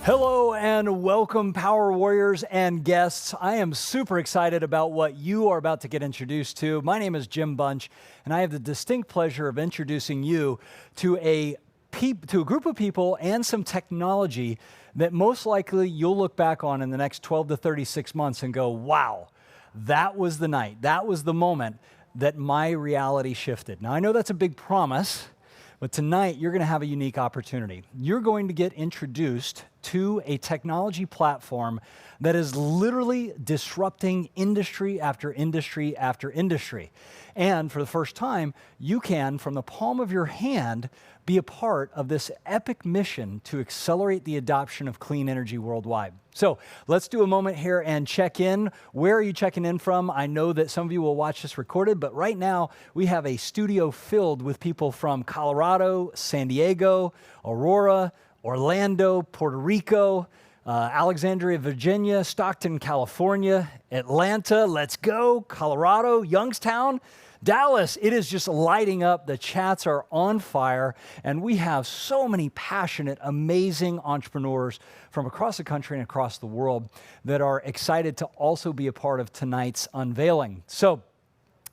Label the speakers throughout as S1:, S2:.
S1: Hello and welcome, Power Warriors and guests. I am super excited about what you are about to get introduced to. My name is Jim Bunch, and I have the distinct pleasure of introducing you to a group of people and some technology that most likely you'll look back on in the next 12 to 36 months and go, wow, that was the night, that was the moment that my reality shifted. Now, I know that's a big promise, but tonight you're going to have a unique opportunity. You're going to get introduced to a technology platform that is literally disrupting industry after industry after industry. And for the first time, you can, from the palm of your hand, be a part of this epic mission to accelerate the adoption of clean energy worldwide. So let's do a moment here and check in. Where are you checking in from? I know that some of you will watch this recorded, but right now we have a studio filled with people from Colorado, San Diego, Aurora, Orlando, Puerto Rico, Alexandria, Virginia, Stockton, California, Atlanta, let's go, Colorado, Youngstown, Dallas. It is just lighting up. The chats are on fire, and we have so many passionate, amazing entrepreneurs from across the country and across the world that are excited to also be a part of tonight's unveiling. So,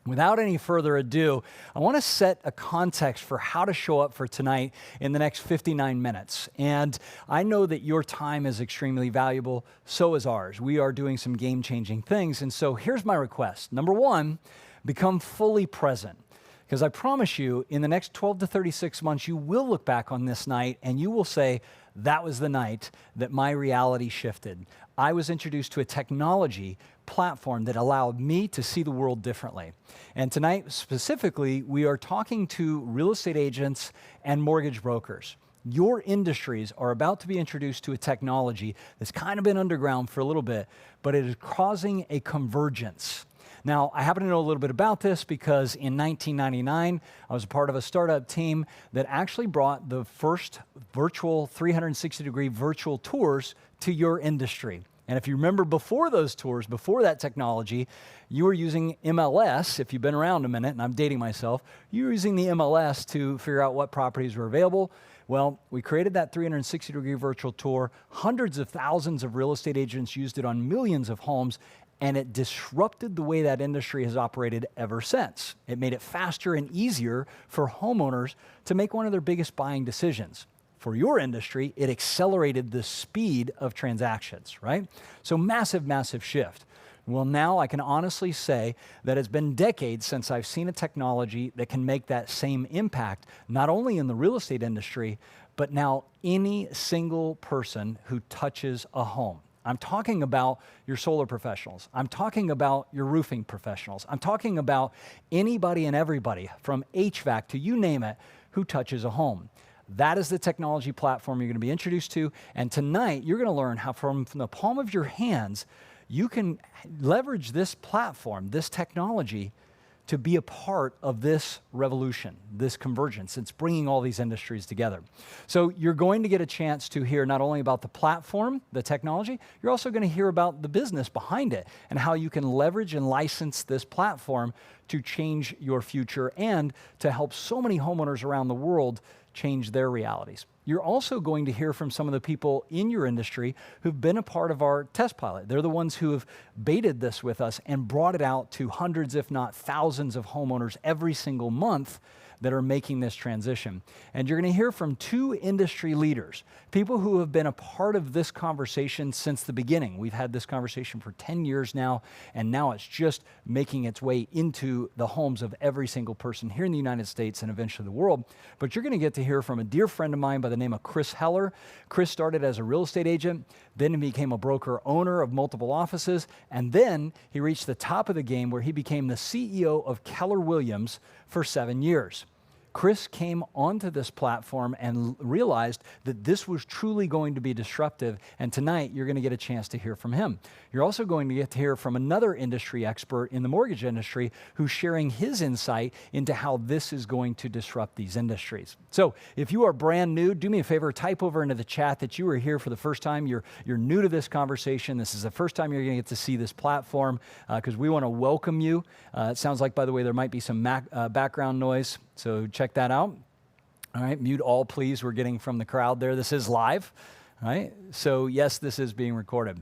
S1: without any further ado, I want to set a context for how to show up for tonight in the next 59 minutes. And I know that your time is extremely valuable, so is ours. We are doing some game-changing things, and so here's my request. Number one, become fully present. Because I promise you, in the next 12 to 36 months, you will look back on this night and you will say, that was the night that my reality shifted. I was introduced to a technology platform that allowed me to see the world differently. And tonight, specifically, we are talking to real estate agents and mortgage brokers. Your industries are about to be introduced to a technology that's kind of been underground for a little bit, but it is causing a convergence. Now, I happen to know a little bit about this because in 1999, I was a part of a startup team that actually brought the first virtual 360-degree virtual tours to your industry. And if you remember before those tours, before that technology, you were using MLS. If you've been around a minute, and I'm dating myself, you were using the MLS to figure out what properties were available. Well, we created that 360-degree virtual tour. Hundreds of thousands of real estate agents used it on millions of homes, and it disrupted the way that industry has operated ever since. It made it faster and easier for homeowners to make one of their biggest buying decisions. For your industry, it accelerated the speed of transactions, right? So massive, massive shift. Well, now I can honestly say that it's been decades since I've seen a technology that can make that same impact, not only in the real estate industry, but now any single person who touches a home. I'm talking about your solar professionals. I'm talking about your roofing professionals. I'm talking about anybody and everybody from HVAC to you name it who touches a home. That is the technology platform you're going to be introduced to. And tonight, you're going to learn how from the palm of your hands, you can leverage this platform, this technology, to be a part of this revolution, this convergence. It's bringing all these industries together. So you're going to get a chance to hear not only about the platform, the technology, you're also going to hear about the business behind it and how you can leverage and license this platform to change your future and to help so many homeowners around the world change their realities. You're also going to hear from some of the people in your industry who've been a part of our test pilot. They're the ones who have baited this with us and brought it out to hundreds, if not thousands of homeowners every single month that are making this transition. And you're going to hear from two industry leaders, people who have been a part of this conversation since the beginning. We've had this conversation for 10 years now, and now it's just making its way into the homes of every single person here in the United States and eventually the world. But you're going to get to hear from a dear friend of mine by the name of Chris Heller. Chris started as a real estate agent, then he became a broker owner of multiple offices, and then he reached the top of the game where he became the CEO of Keller Williams for 7 years. Chris came onto this platform and realized that this was truly going to be disruptive, and tonight you're going to get a chance to hear from him. You're also going to get to hear from another industry expert in the mortgage industry who's sharing his insight into how this is going to disrupt these industries. So if you are brand new, do me a favor, type over into the chat that you are here for the first time. You're new to this conversation. This is the first time you're going to get to see this platform because we want to welcome you. It sounds like, by the way, there might be some background noise. So check that out. All right, mute all, please. We're getting from the crowd there. This is live. right? So yes, this is being recorded.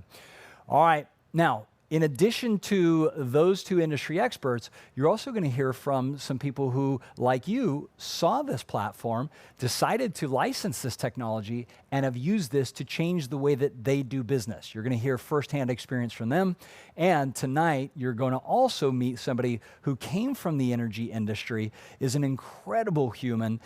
S1: All right, now, in addition to those two industry experts, you're also going to hear from some people who, like you, saw this platform, decided to license this technology, and have used this to change the way that they do business. You're going to hear firsthand experience from them. And tonight, you're going to also meet somebody who came from the energy industry, is an incredible human.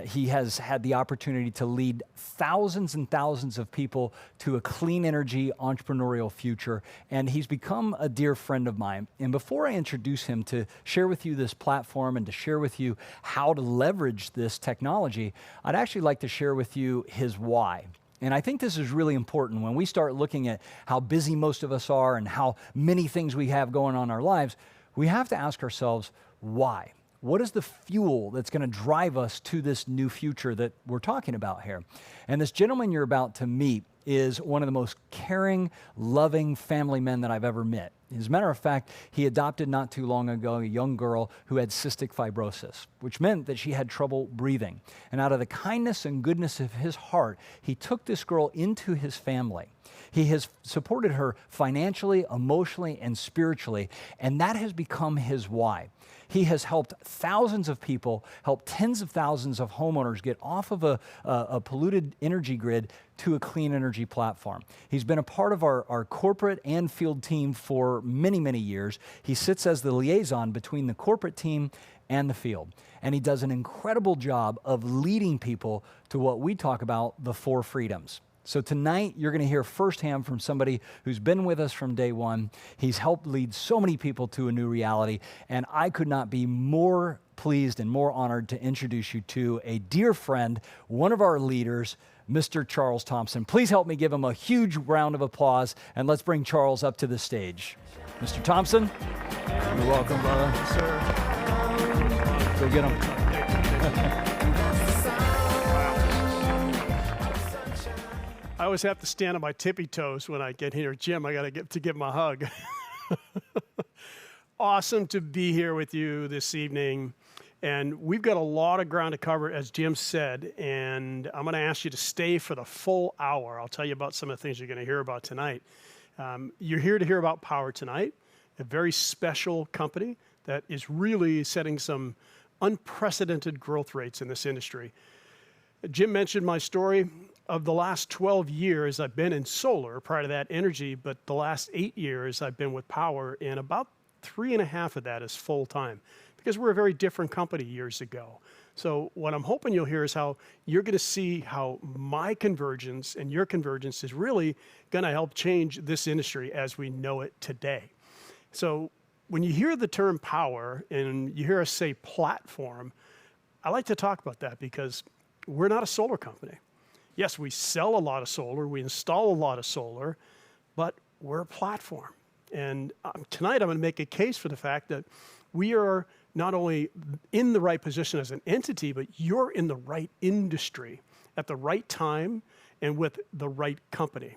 S1: He has had the opportunity to lead thousands and thousands of people to a clean energy entrepreneurial future, and he's become a dear friend of mine. And before I introduce him to share with you this platform and to share with you how to leverage this technology, I'd actually like to share with you his why. And I think this is really important when we start looking at how busy most of us are and how many things we have going on in our lives. We have to ask ourselves, why? What is the fuel that's going to drive us to this new future that we're talking about here? And this gentleman you're about to meet is one of the most caring, loving family men that I've ever met. As a matter of fact, he adopted not too long ago a young girl who had cystic fibrosis, which meant that she had trouble breathing. And out of the kindness and goodness of his heart, he took this girl into his family. He has supported her financially, emotionally, and spiritually, and that has become his why. He has helped thousands of people, helped tens of thousands of homeowners get off of a polluted energy grid to a clean energy platform. He's been a part of our corporate and field team for many, many years. He sits as the liaison between the corporate team and the field. And he does an incredible job of leading people to what we talk about, the 4 freedoms. So tonight, you're going to hear firsthand from somebody who's been with us from day one. He's helped lead so many people to a new reality, and I could not be more pleased and more honored to introduce you to a dear friend, one of our leaders, Mr. Charles Thompson. Please help me give him a huge round of applause, and let's bring Charles up to the stage. Mr. Thompson? You're welcome, brother.
S2: Yes, sir.
S1: Go get him.
S2: I always have to stand on my tippy toes when I get here. Jim, I got to get to give him a hug. Awesome to be here with you this evening. And we've got a lot of ground to cover, as Jim said, and I'm going to ask you to stay for the full hour. I'll tell you about some of the things you're going to hear about tonight. You're here to hear about Powur tonight, a very special company that is really setting some unprecedented growth rates in this industry. Jim mentioned my story. Of the last 12 years, I've been in solar, prior to that energy, but the last 8 years I've been with Powur, and about 3.5 of that is full-time, because we're a very different company years ago. So what I'm hoping you'll hear is how you're going to see how my convergence and your convergence is really going to help change this industry as we know it today. So when you hear the term Powur and you hear us say platform, I like to talk about that because we're not a solar company. Yes, we sell a lot of solar, we install a lot of solar, but we're a platform. And tonight I'm going to make a case for the fact that we are not only in the right position as an entity, but you're in the right industry at the right time and with the right company.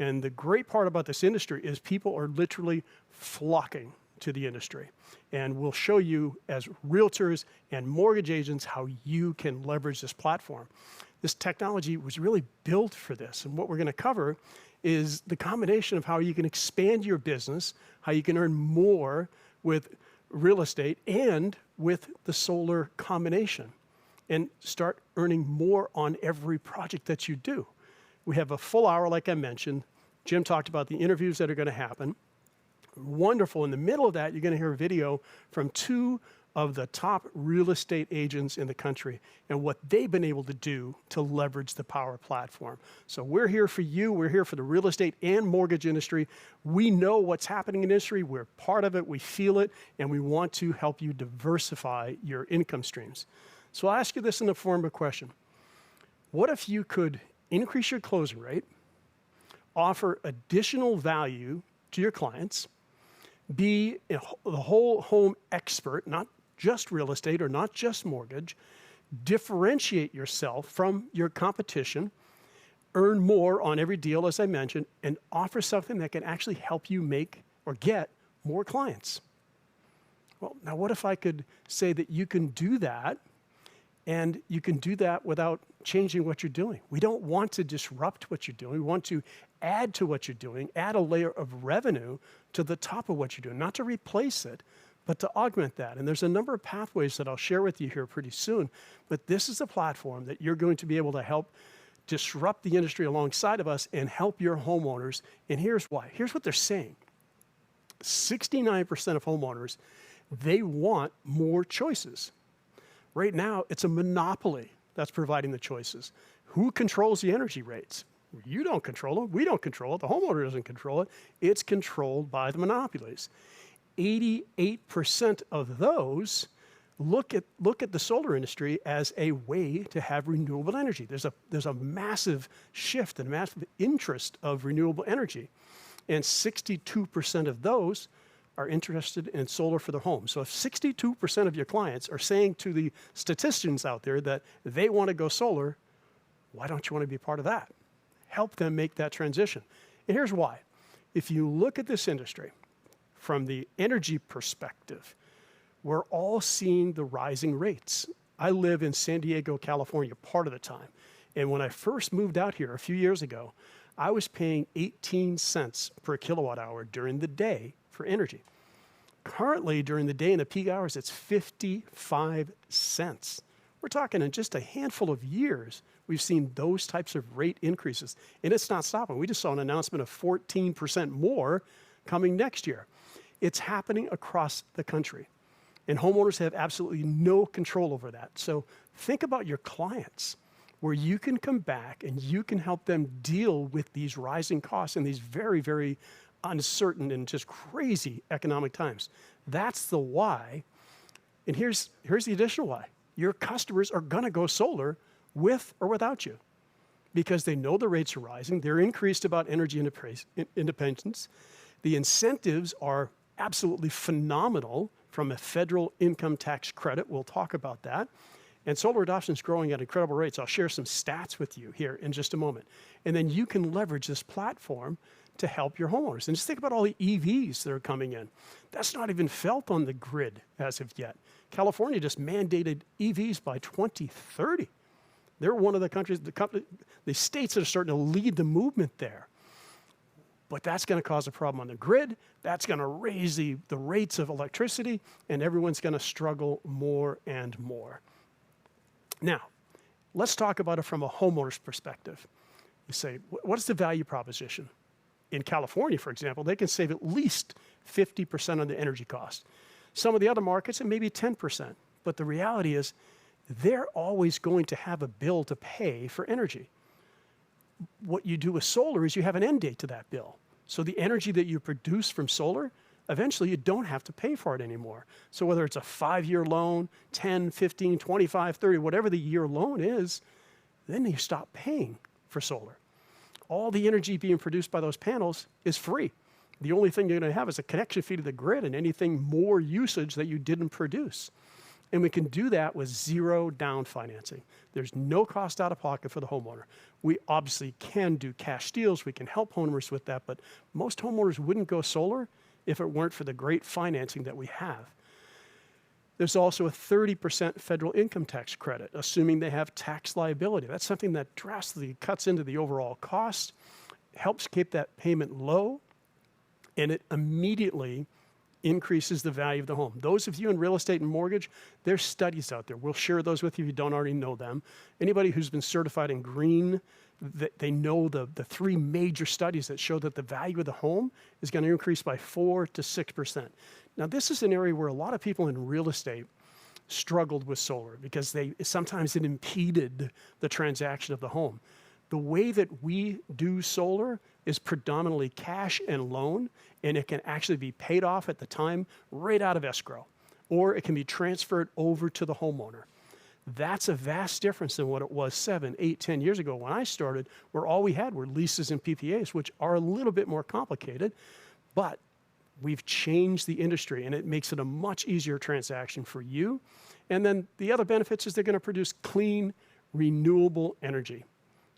S2: And the great part about this industry is people are literally flocking to the industry. And we'll show you as realtors and mortgage agents how you can leverage this platform. This technology was really built for this. And what we're going to cover is the combination of how you can expand your business, how you can earn more with real estate and with the solar combination, and start earning more on every project that you do. We have a full hour, like I mentioned. Jim talked about the interviews that are going to happen. Wonderful. In the middle of that, you're going to hear a video from 2 of the top real estate agents in the country and what they've been able to do to leverage the Powur platform. So we're here for you. We're here for the real estate and mortgage industry. We know what's happening in the industry. We're part of it. We feel it. And we want to help you diversify your income streams. So I'll ask you this in the form of a question. What if you could increase your closing rate, offer additional value to your clients, be the whole home expert, not just real estate or not just mortgage, differentiate yourself from your competition, earn more on every deal, as I mentioned, and offer something that can actually help you make or get more clients? Well, now what if I could say that you can do that And you can do that without changing what you're doing. We don't want to disrupt what you're doing. We want to add to what you're doing, add a layer of revenue to the top of what you're doing, not to replace it, but to augment that. And there's a number of pathways that I'll share with you here pretty soon. But this is a platform that you're going to be able to help disrupt the industry alongside of us and help your homeowners. And here's why. Here's what they're saying. 69% of homeowners, they want more choices. Right now, it's a monopoly that's providing the choices. Who controls the energy rates? You don't control them. We don't control it. The homeowner doesn't control it. It's controlled by the monopolies. 88% of those look at the solar industry as a way to have renewable energy. There's a massive shift and massive interest of renewable energy. And 62% of those are interested in solar for their home. So if 62% of your clients are saying to the statisticians out there that they want to go solar, why don't you want to be part of that? Help them make that transition. And here's why. If you look at this industry from the energy perspective, we're all seeing the rising rates. I live in San Diego, California, part of the time. And when I first moved out here a few years ago, I was paying 18 cents per kilowatt hour during the day for energy. Currently, during the day and the peak hours, it's 55 cents. We're talking in just a handful of years, we've seen those types of rate increases. And it's not stopping. We just saw an announcement of 14% more coming next year. It's happening across the country. And homeowners have absolutely no control over that. So think about your clients, where you can come back and you can help them deal with these rising costs in these very, very uncertain and just crazy economic times. That's the why. And here's the additional why. Your customers are going to go solar with or without you because they know the rates are rising. They're increased about energy independence. The incentives are absolutely phenomenal from a federal income tax credit. We'll talk about that. And solar adoption is growing at incredible rates. I'll share some stats with you here in just a moment. And then you can leverage this platform to help your homeowners. And just think about all the EVs that are coming in. That's not even felt on the grid as of yet. California just mandated EVs by 2030. They're one of the countries, the states that are starting to lead the movement there. But that's going to cause a problem on the grid. That's going to raise the rates of electricity, and everyone's going to struggle more and more. Now, let's talk about it from a homeowner's perspective. You say, what's the value proposition? In California, for example, they can save at least 50% on the energy cost. Some of the other markets, it may be 10%. But the reality is, they're always going to have a bill to pay for energy. What you do with solar is you have an end date to that bill. So the energy that you produce from solar, eventually you don't have to pay for it anymore. So whether it's a 5-year loan, 10, 15, 25, 30, whatever the year loan is, then you stop paying for solar. All the energy being produced by those panels is free. The only thing you're going to have is a connection fee to the grid and anything more usage that you didn't produce. And we can do that with zero down financing. There's no cost out of pocket for the homeowner. We obviously can do cash deals. We can help homeowners with that, but most homeowners wouldn't go solar if it weren't for the great financing that we have. There's also a 30% federal income tax credit, assuming they have tax liability. That's something that drastically cuts into the overall cost, helps keep that payment low, and it immediately increases the value of the home. Those of you in real estate and mortgage, there's studies out there. We'll share those with you if you don't already know them. Anybody who's been certified in green, they know the 3 major studies that show that the value of the home is going to increase by 4 to 6%. Now, this is an area where a lot of people in real estate struggled with solar because sometimes it impeded the transaction of the home. The way that we do solar is predominantly cash and loan, and it can actually be paid off at the time right out of escrow, or it can be transferred over to the homeowner. That's a vast difference than what it was 7, 8, 10 years ago when I started, where all we had were leases and PPAs, which are a little bit more complicated, but we've changed the industry, and it makes it a much easier transaction for you. And then the other benefits is they're going to produce clean, renewable energy.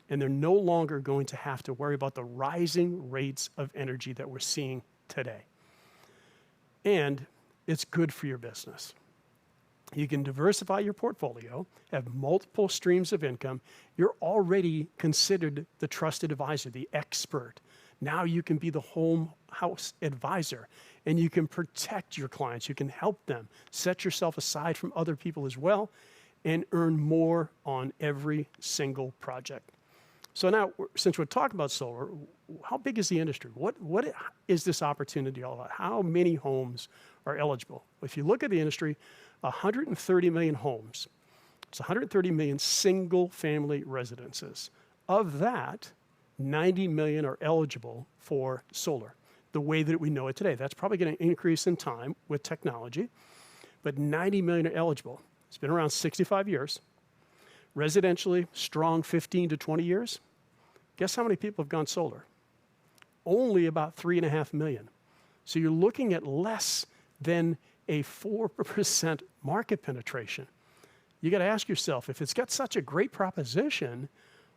S2: And they're no longer going to have to worry about the rising rates of energy that we're seeing today. And it's good for your business. You can diversify your portfolio, have multiple streams of income. You're already considered the trusted advisor, the expert. Now you can be the home house advisor, and you can protect your clients. You can help them, set yourself aside from other people as well, and earn more on every single project. So now, since we're talking about solar, how big is the industry? What is this opportunity all about? How many homes are eligible? If you look at the industry, 130 million homes. It's 130 million single-family residences. Of that, 90 million are eligible for solar, the way that we know it today. That's probably going to increase in time with technology, but 90 million are eligible. It's been around 65 years. Residentially, strong 15 to 20 years. Guess how many people have gone solar? Only about 3.5 million. So you're looking at less than a 4% market penetration. You got to ask yourself, if it's got such a great proposition,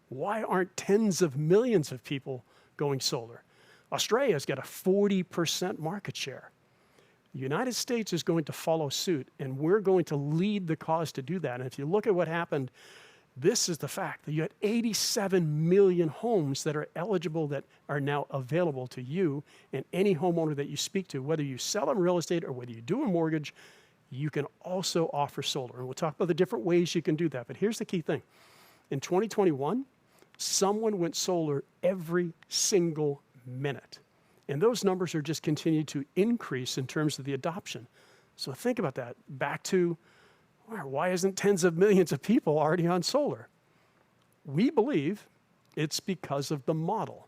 S2: why aren't tens of millions of people going solar? Australia's got a 40% market share. The United States is going to follow suit, and we're going to lead the cause to do that. And if you look at what happened, this is the fact that you had 87 million homes that are eligible, that are now available to you and any homeowner that you speak to, whether you sell them real estate or whether you do a mortgage, you can also offer solar. And we'll talk about the different ways you can do that. But here's the key thing. In 2021, someone went solar every single minute. And those numbers are just continuing to increase in terms of the adoption. So think about that. Back to, why isn't tens of millions of people already on solar? We believe it's because of the model.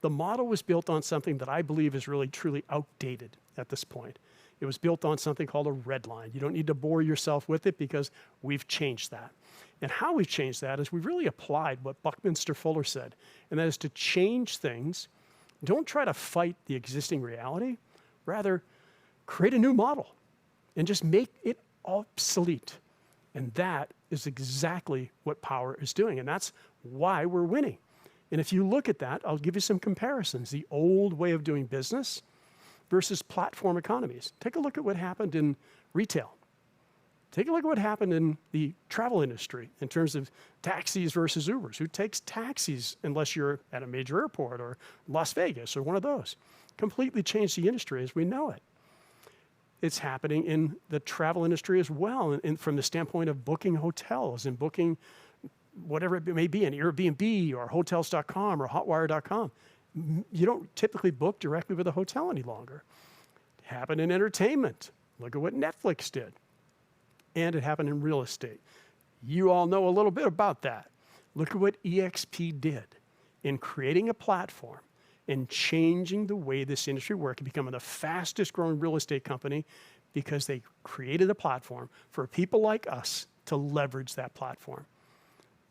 S2: The model was built on something that I believe is really, truly outdated at this point. It was built on something called a red line. You don't need to bore yourself with it because we've changed that. And how we've changed that is we've really applied what Buckminster Fuller said, and that is to change things. Don't try to fight the existing reality. Rather, create a new model and just make it obsolete. And that is exactly what Powur is doing. And that's why we're winning. And if you look at that, I'll give you some comparisons. The old way of doing business versus platform economies. Take a look at what happened in retail. Take a look at what happened in the travel industry in terms of taxis versus Ubers. Who takes taxis unless you're at a major airport or Las Vegas or one of those? Completely changed the industry as we know it. It's happening in the travel industry as well, and from the standpoint of booking hotels and booking whatever it may be, an Airbnb or Hotels.com or Hotwire.com. You don't typically book directly with a hotel any longer. It happened in entertainment. Look at what Netflix did. And it happened in real estate. You all know a little bit about that. Look at what EXP did in creating a platform and changing the way this industry worked and becoming the fastest growing real estate company because they created a platform for people like us to leverage that platform.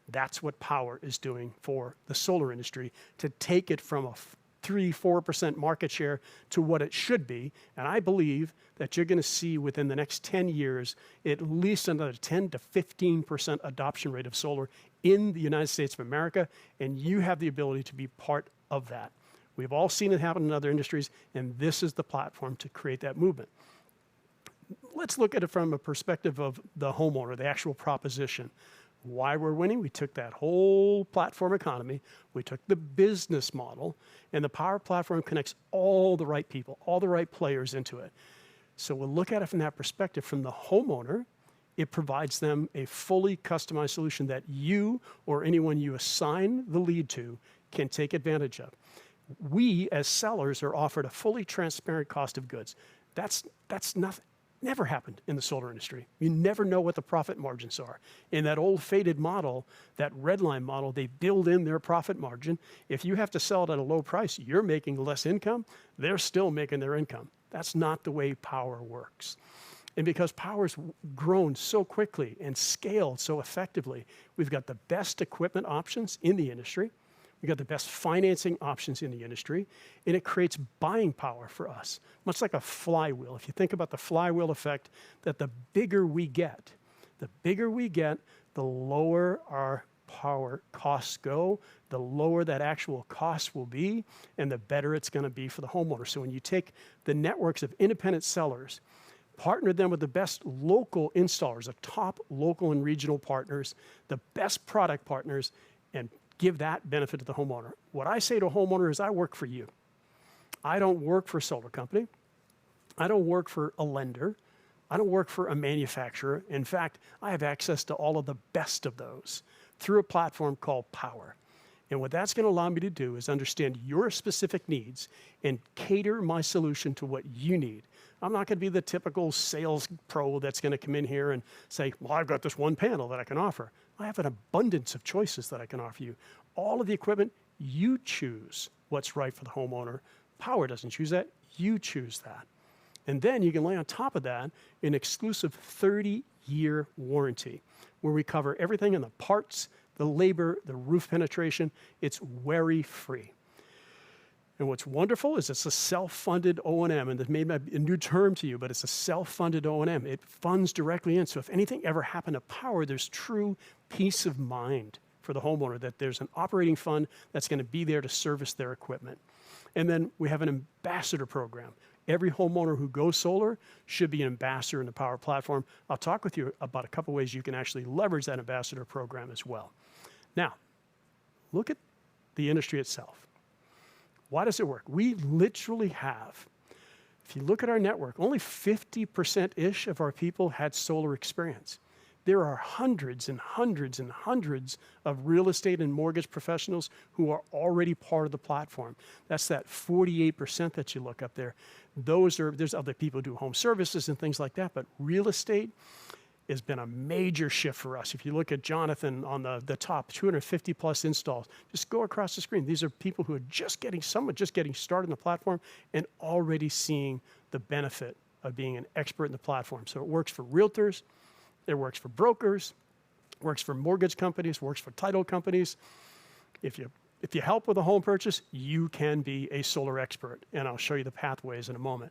S2: That's what Powur is doing for the solar industry, to take it from a 3-4% market share to what it should be. And I believe that you're going to see within the next 10 years at least another 10 to 15% adoption rate of solar in the United States of America, and you have the ability to be part of that. We've all seen it happen in other industries, and this is the platform to create that movement. Let's look at it from a perspective of the homeowner, the actual proposition. Why we're winning? We took that whole platform economy, we took the business model, and the Powur platform connects all the right people, all the right players into it. So we'll look at it from that perspective. From the homeowner, it provides them a fully customized solution that you or anyone you assign the lead to can take advantage of. We, as sellers, are offered a fully transparent cost of goods. That's nothing. Never happened in the solar industry. You never know what the profit margins are. In that old faded model, that red line model, they build in their profit margin. If you have to sell it at a low price, you're making less income. They're still making their income. That's not the way Powur works. And because Powur's grown so quickly and scaled so effectively, we've got the best equipment options in the industry. We've got the best financing options in the industry, and it creates buying power for us, much like a flywheel. If you think about the flywheel effect, that the bigger we get, the lower our power costs go, the lower that actual cost will be, and the better it's going to be for the homeowner. So when you take the networks of independent sellers, partner them with the best local installers, the top local and regional partners, the best product partners, and give that benefit to the homeowner. What I say to a homeowner is I work for you. I don't work for a solar company. I don't work for a lender. I don't work for a manufacturer. In fact, I have access to all of the best of those through a platform called Powur. And what that's going to allow me to do is understand your specific needs and cater my solution to what you need. I'm not going to be the typical sales pro that's going to come in here and say, well, I've got this one panel that I can offer. I have an abundance of choices that I can offer you. All of the equipment, you choose what's right for the homeowner. Powur doesn't choose that. You choose that. And then you can lay on top of that an exclusive 30-year warranty where we cover everything in the parts, the labor, the roof penetration. It's worry-free. And what's wonderful is it's a self-funded O&M, and this may be a new term to you, but it's a self-funded O&M. It funds directly in. So if anything ever happened to Powur, there's true peace of mind for the homeowner that there's an operating fund that's going to be there to service their equipment. And then we have an ambassador program. Every homeowner who goes solar should be an ambassador in the Powur platform. I'll talk with you about a couple ways you can actually leverage that ambassador program as well. Now, look at the industry itself. Why does it work? We literally have, if you look at our network, only 50%-ish of our people had solar experience. There are hundreds and hundreds and hundreds of real estate and mortgage professionals who are already part of the platform. That's that 48% that you look up there. There's other people who do home services and things like that, but real estate has been a major shift for us. If you look at Jonathan on the top, 250 plus installs, just go across the screen. These are people who are just getting started in the platform and already seeing the benefit of being an expert in the platform. So it works for realtors, it works for brokers, works for mortgage companies, works for title companies. If you help with a home purchase, you can be a solar expert, and I'll show you the pathways in a moment.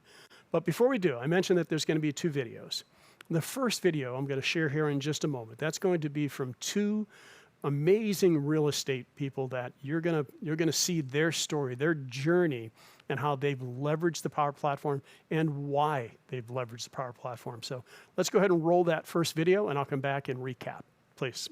S2: But before we do, I mentioned that there's going to be 2 videos. The first video I'm going to share here in just a moment. That's going to be from 2 amazing real estate people that you're going to see their story, their journey, and how they've leveraged the Powur platform and why they've leveraged the Powur platform. So let's go ahead and roll that first video, and I'll come back and recap, please.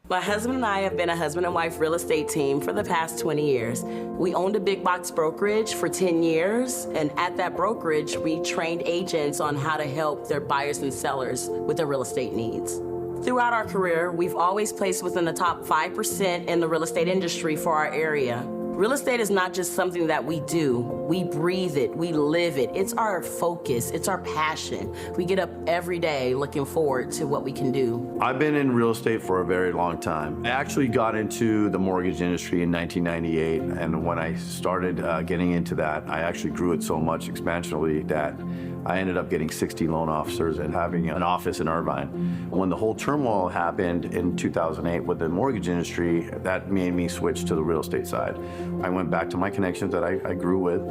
S3: My husband and I have been a husband and wife real estate team for the past 20 years. We owned a big box brokerage for 10 years, and at that brokerage, we trained agents on how to help their buyers and sellers with their real estate needs. Throughout our career, we've always placed within the top 5% in the real estate industry for our area. Real estate is not just something that we do. We breathe it, we live it. It's our focus, it's our passion. We get up every day looking forward to what we can do.
S4: I've been in real estate for a very long time. I actually got into the mortgage industry in 1998, and when I started getting into that, I actually grew it so much exponentially that I ended up getting 60 loan officers and having an office in Irvine. When the whole turmoil happened in 2008 with the mortgage industry, that made me switch to the real estate side. I went back to my connections that I grew with,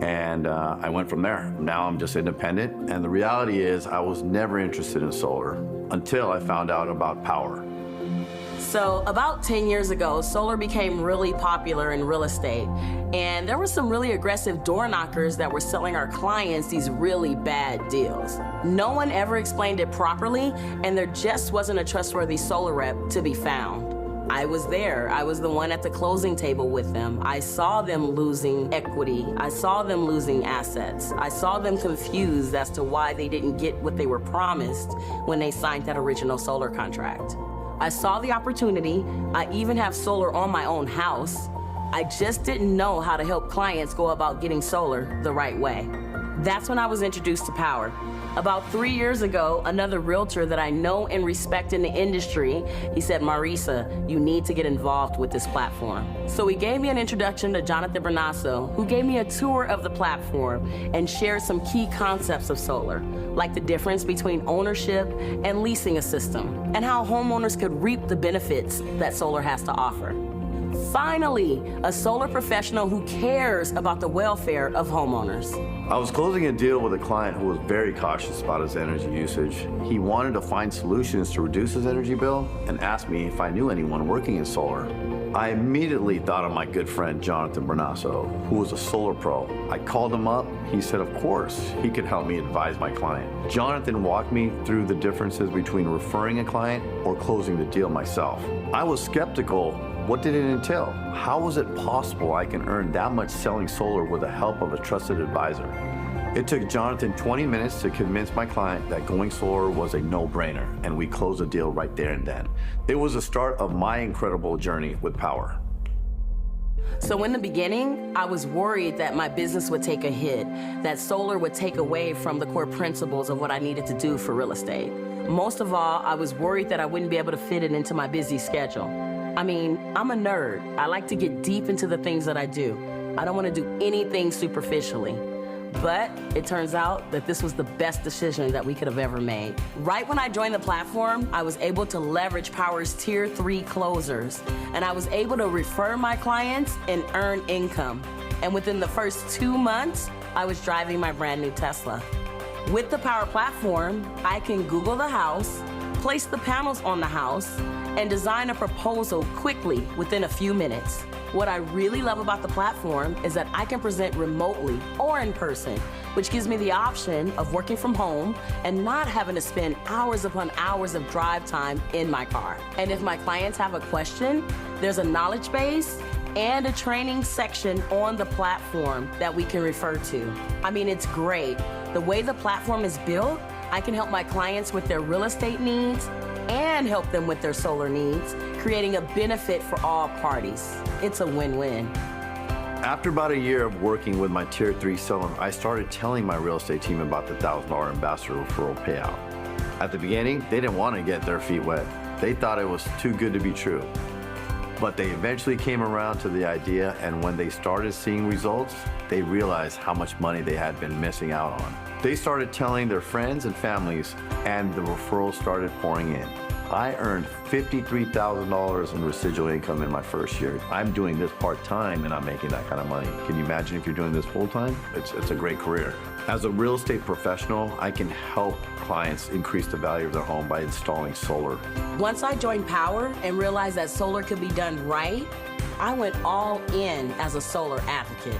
S4: and I went from there. Now I'm just independent, and the reality is I was never interested in solar until I found out about Powur.
S3: So about 10 years ago, solar became really popular in real estate. And there were some really aggressive door knockers that were selling our clients these really bad deals. No one ever explained it properly, and there just wasn't a trustworthy solar rep to be found. I was there. I was the one at the closing table with them. I saw them losing equity. I saw them losing assets. I saw them confused as to why they didn't get what they were promised when they signed that original solar contract. I saw the opportunity. I even have solar on my own house. I just didn't know how to help clients go about getting solar the right way. That's when I was introduced to Powur. About 3 years ago, another realtor that I know and respect in the industry, he said, Marisa, you need to get involved with this platform. So he gave me an introduction to Jonathan Bernasso, who gave me a tour of the platform and shared some key concepts of solar, like the difference between ownership and leasing a system, and how homeowners could reap the benefits that solar has to offer. Finally, a solar professional who cares about the welfare of homeowners.
S4: I was closing a deal with a client who was very cautious about his energy usage. He wanted to find solutions to reduce his energy bill and asked me if I knew anyone working in solar. I immediately thought of my good friend Jonathan Bernasso, who was a solar pro. I called him up. He said, of course, he could help me advise my client. Jonathan walked me through the differences between referring a client or closing the deal myself. I was skeptical. What did it entail? How was it possible I can earn that much selling solar with the help of a trusted advisor? It took Jonathan 20 minutes to convince my client that going solar was a no-brainer, and we closed the deal right there and then. It was the start of my incredible journey with Powur.
S3: So in the beginning, I was worried that my business would take a hit, that solar would take away from the core principles of what I needed to do for real estate. Most of all, I was worried that I wouldn't be able to fit it into my busy schedule. I mean, I'm a nerd. I like to get deep into the things that I do. I don't want to do anything superficially. But it turns out that this was the best decision that we could have ever made. Right when I joined the platform, I was able to leverage Powur's Tier 3 closers, and I was able to refer my clients and earn income. And within the first 2 months, I was driving my brand new Tesla. With the Powur platform, I can Google the house, place the panels on the house, and design a proposal quickly within a few minutes. What I really love about the platform is that I can present remotely or in person, which gives me the option of working from home and not having to spend hours upon hours of drive time in my car. And if my clients have a question, there's a knowledge base and a training section on the platform that we can refer to. I mean, it's great. The way the platform is built, I can help my clients with their real estate needs and help them with their solar needs, creating a benefit for all parties. It's a win-win.
S4: After about a year of working with my Tier 3 seller, I started telling my real estate team about the $1,000 ambassador referral payout. At the beginning, they didn't want to get their feet wet. They thought it was too good to be true. But they eventually came around to the idea, and when they started seeing results, they realized how much money they had been missing out on. They started telling their friends and families, and the referrals started pouring in. I earned $53,000 in residual income in my first year. I'm doing this part-time and I'm making that kind of money. Can you imagine if you're doing this full-time? It's a great career. As a real estate professional, I can help clients increase the value of their home by installing solar.
S3: Once I joined Powur and realized that solar could be done right, I went all in as a solar advocate.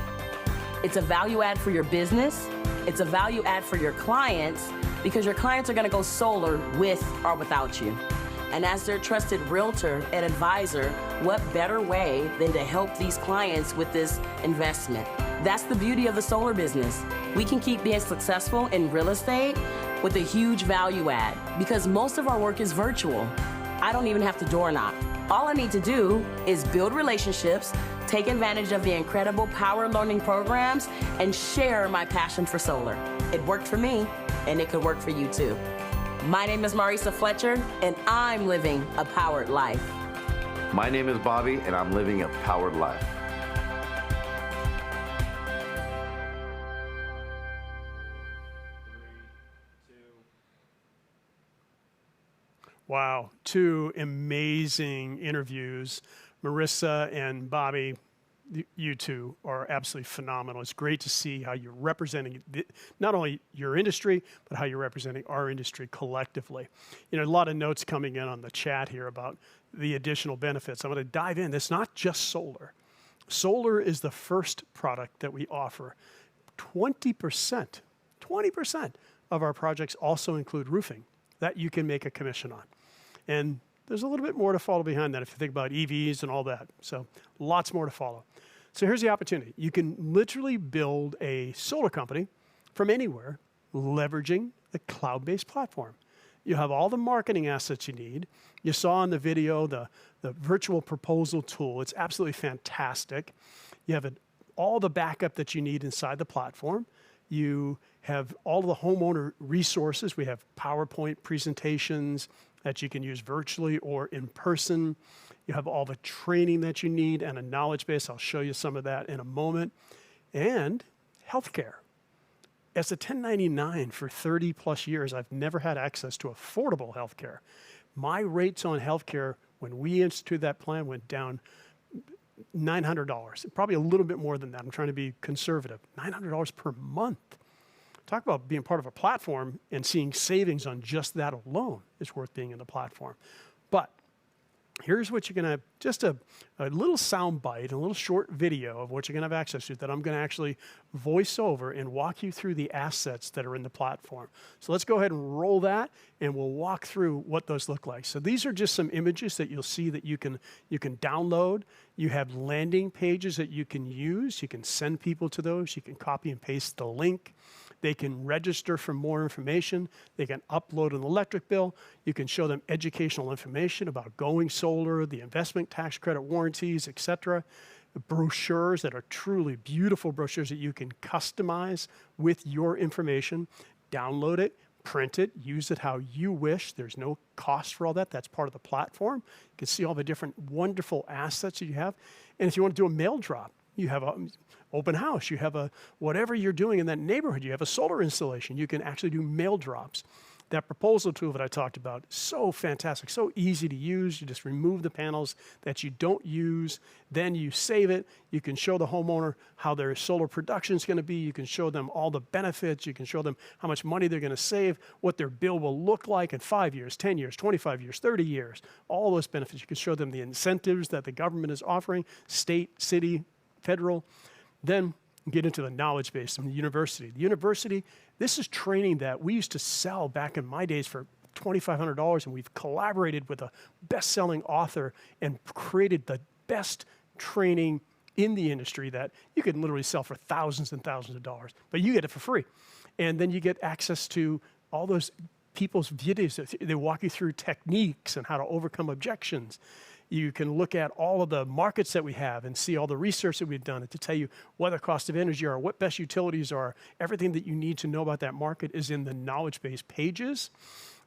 S3: It's a value add for your business. It's a value add for your clients because your clients are going to go solar with or without you. And as their trusted realtor and advisor, what better way than to help these clients with this investment? That's the beauty of the solar business. We can keep being successful in real estate with a huge value add because most of our work is virtual. I don't even have to door knock. All I need to do is build relationships, take advantage of the incredible Powur learning programs, and share my passion for solar. It worked for me, and it could work for you too. My name is Marisa Fletcher, and I'm living a powered life.
S4: My name is Bobby, and I'm living a powered life.
S2: Wow, two amazing interviews. Marisa and Bobby, you two are absolutely phenomenal. It's great to see how you're representing not only your industry, but how you're representing our industry collectively. You know, a lot of notes coming in on the chat here about the additional benefits. I'm going to dive in. It's not just solar. Solar is the first product that we offer. 20% of our projects also include roofing that you can make a commission on. And there's a little bit more to follow behind that if you think about EVs and all that. So lots more to follow. So here's the opportunity. You can literally build a solar company from anywhere, leveraging the cloud-based platform. You have all the marketing assets you need. You saw in the video the virtual proposal tool. It's absolutely fantastic. You have all the backup that you need inside the platform. You have all of the homeowner resources. We have PowerPoint presentations that you can use virtually or in person. You have all the training that you need and a knowledge base. I'll show you some of that in a moment. And healthcare. As a 1099 for 30 plus years, I've never had access to affordable healthcare. My rates on healthcare when we instituted that plan went down $900, probably a little bit more than that. I'm trying to be conservative. $900 per month. Talk about being part of a platform and seeing savings on just that alone is worth being in the platform. But here's what you're going to have, just a little sound bite, a little short video of what you're going to have access to that I'm going to actually voice over and walk you through the assets that are in the platform. So let's go ahead and roll that, and we'll walk through what those look like. So these are just some images that you'll see that you can download. You have landing pages that you can use. You can send people to those. You can copy and paste the link. They can register for more information. They can upload an electric bill. You can show them educational information about going solar, the investment tax credit warranties, etc. Brochures that are truly beautiful brochures that you can customize with your information. Download it, print it, use it how you wish. There's no cost for all that. That's part of the platform. You can see all the different wonderful assets that you have. And if you want to do a mail drop, you have an open house, you have a whatever you're doing in that neighborhood, you have a solar installation, you can actually do mail drops. That proposal tool that I talked about, so fantastic, so easy to use. You just remove the panels that you don't use, then you save it. You can show the homeowner how their solar production is going to be. You can show them all the benefits. You can show them how much money they're going to save, what their bill will look like in 5 years, 10 years, 25 years, 30 years, all those benefits. You can show them the incentives that the government is offering, state, city, federal. Then get into the knowledge base from the university. The university, this is training that we used to sell back in my days for $2,500, and we've collaborated with a best-selling author and created the best training in the industry that you could literally sell for thousands and thousands of dollars, but you get it for free. And then you get access to all those people's videos. They walk you through techniques and how to overcome objections. You can look at all of the markets that we have and see all the research that we've done to tell you what the cost of energy are, what best utilities are. Everything that you need to know about that market is in the knowledge base pages,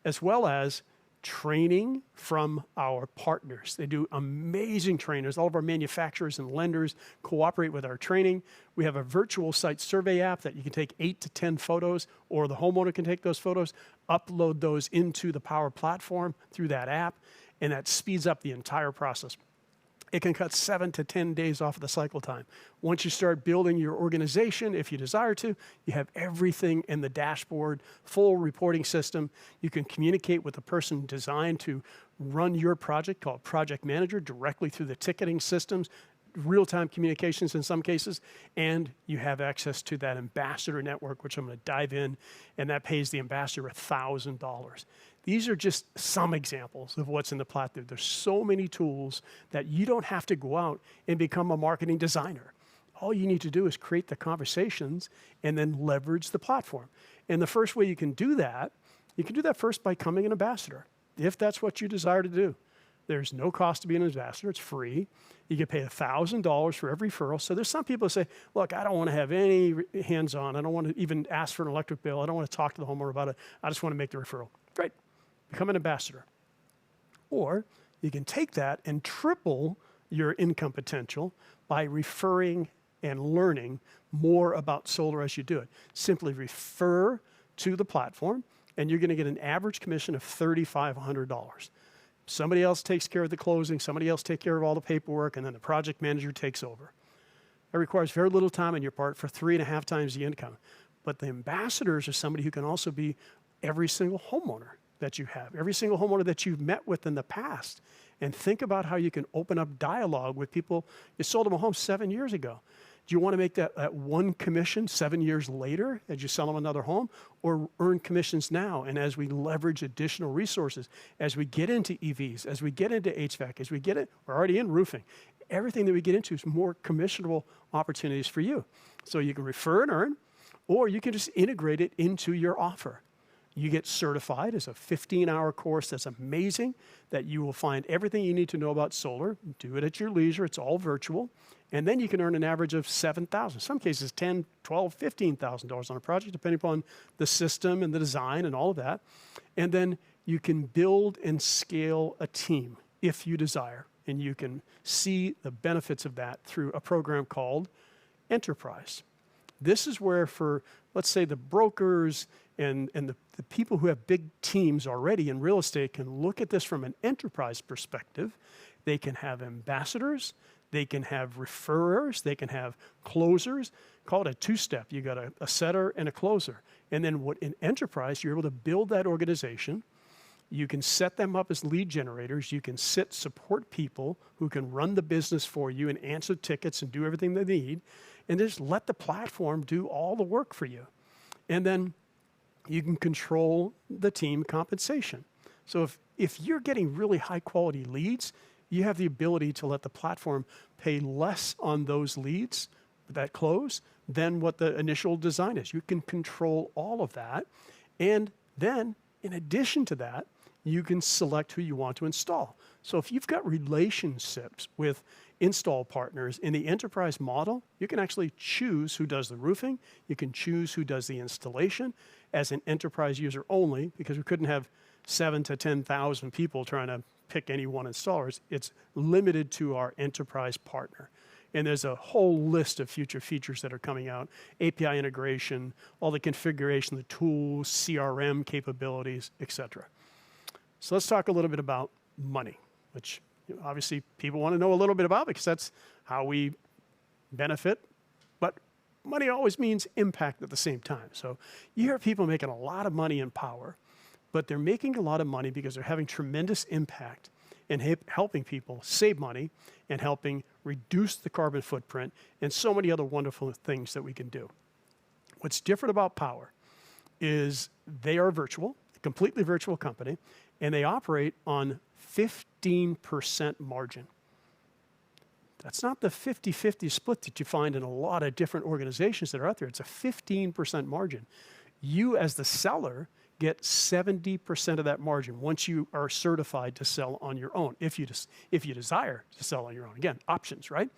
S2: as well as training from our partners. They do amazing trainers. All of our manufacturers and lenders cooperate with our training. We have a virtual site survey app that you can take 8 to 10 photos, or the homeowner can take those photos, upload those into the Powur platform through that app, and that speeds up the entire process. It can cut 7 to 10 days off of the cycle time. Once you start building your organization, if you desire to, you have everything in the dashboard, full reporting system. You can communicate with the person designed to run your project, called Project Manager, directly through the ticketing systems, real-time communications in some cases, and you have access to that ambassador network, which I'm going to dive in, and that pays the ambassador $1,000. These are just some examples of what's in the platform. There's so many tools that you don't have to go out and become a marketing designer. All you need to do is create the conversations and then leverage the platform. And the first way you can do that first by becoming an ambassador, if that's what you desire to do. There's no cost to be an ambassador. It's free. You can pay $1,000 for every referral. So there's some people who say, look, I don't want to have any hands-on. I don't want to even ask for an electric bill. I don't want to talk to the homeowner about it. I just want to make the referral. Great. Become an ambassador. Or you can take that and triple your income potential by referring and learning more about solar as you do it. Simply refer to the platform, and you're going to get an average commission of $3,500. Somebody else takes care of the closing, somebody else takes care of all the paperwork, and then the project manager takes over. It requires very little time on your part for 3.5 times the income. But the ambassadors are somebody who can also be every single homeowner that you have, every single homeowner that you've met with in the past. And think about how you can open up dialogue with people. You sold them a home 7 years ago. Do you want to make that one commission 7 years later as you sell them another home, or earn commissions now? And as we leverage additional resources, as we get into EVs, as we get into HVAC, we're already in roofing. Everything that we get into is more commissionable opportunities for you. So you can refer and earn, or you can just integrate it into your offer. You get certified as a 15-hour course that's amazing, that you will find everything you need to know about solar. Do it at your leisure. It's all virtual. And then you can earn an average of $7,000, some cases $10,000, $12,000, $15,000 on a project, depending upon the system and the design and all of that. And then you can build and scale a team if you desire. And you can see the benefits of that through a program called Enterprise. This is where, for, let's say, the brokers and the people who have big teams already in real estate can look at this from an enterprise perspective They can have ambassadors. They can have referrers. They can have closers. Call it a two-step. You got a setter and a closer. And then in enterprise, you're able to build that organization. You can set them up as lead generators. You can support people who can run the business for you and answer tickets and do everything they need. And just let the platform do all the work for you. And then you can control the team compensation. So if you're getting really high quality leads, you have the ability to let the platform pay less on those leads that close than what the initial design is. You can control all of that. And then, in addition to that, you can select who you want to install. So if you've got relationships with install partners in the enterprise model, you can actually choose who does the roofing. You can choose who does the installation as an enterprise user only, because we couldn't have 7,000 to 10,000 people trying to pick any one installer. It's limited to our enterprise partner. And there's a whole list of future features that are coming out: API integration, all the configuration, the tools, CRM capabilities, etc. So let's talk a little bit about money, which obviously people want to know a little bit about because that's how we benefit. But money always means impact at the same time. So you hear people making a lot of money in Powur, but they're making a lot of money because they're having tremendous impact in helping people save money and helping reduce the carbon footprint and so many other wonderful things that we can do. What's different about Powur is they are virtual, a completely virtual company, and they operate on 15% margin. That's not the 50-50 split that you find in a lot of different organizations that are out there. It's a 15% margin. You, as the seller, get 70% of that margin once you are certified to sell on your own, if you desire to sell on your own. Again, options, right?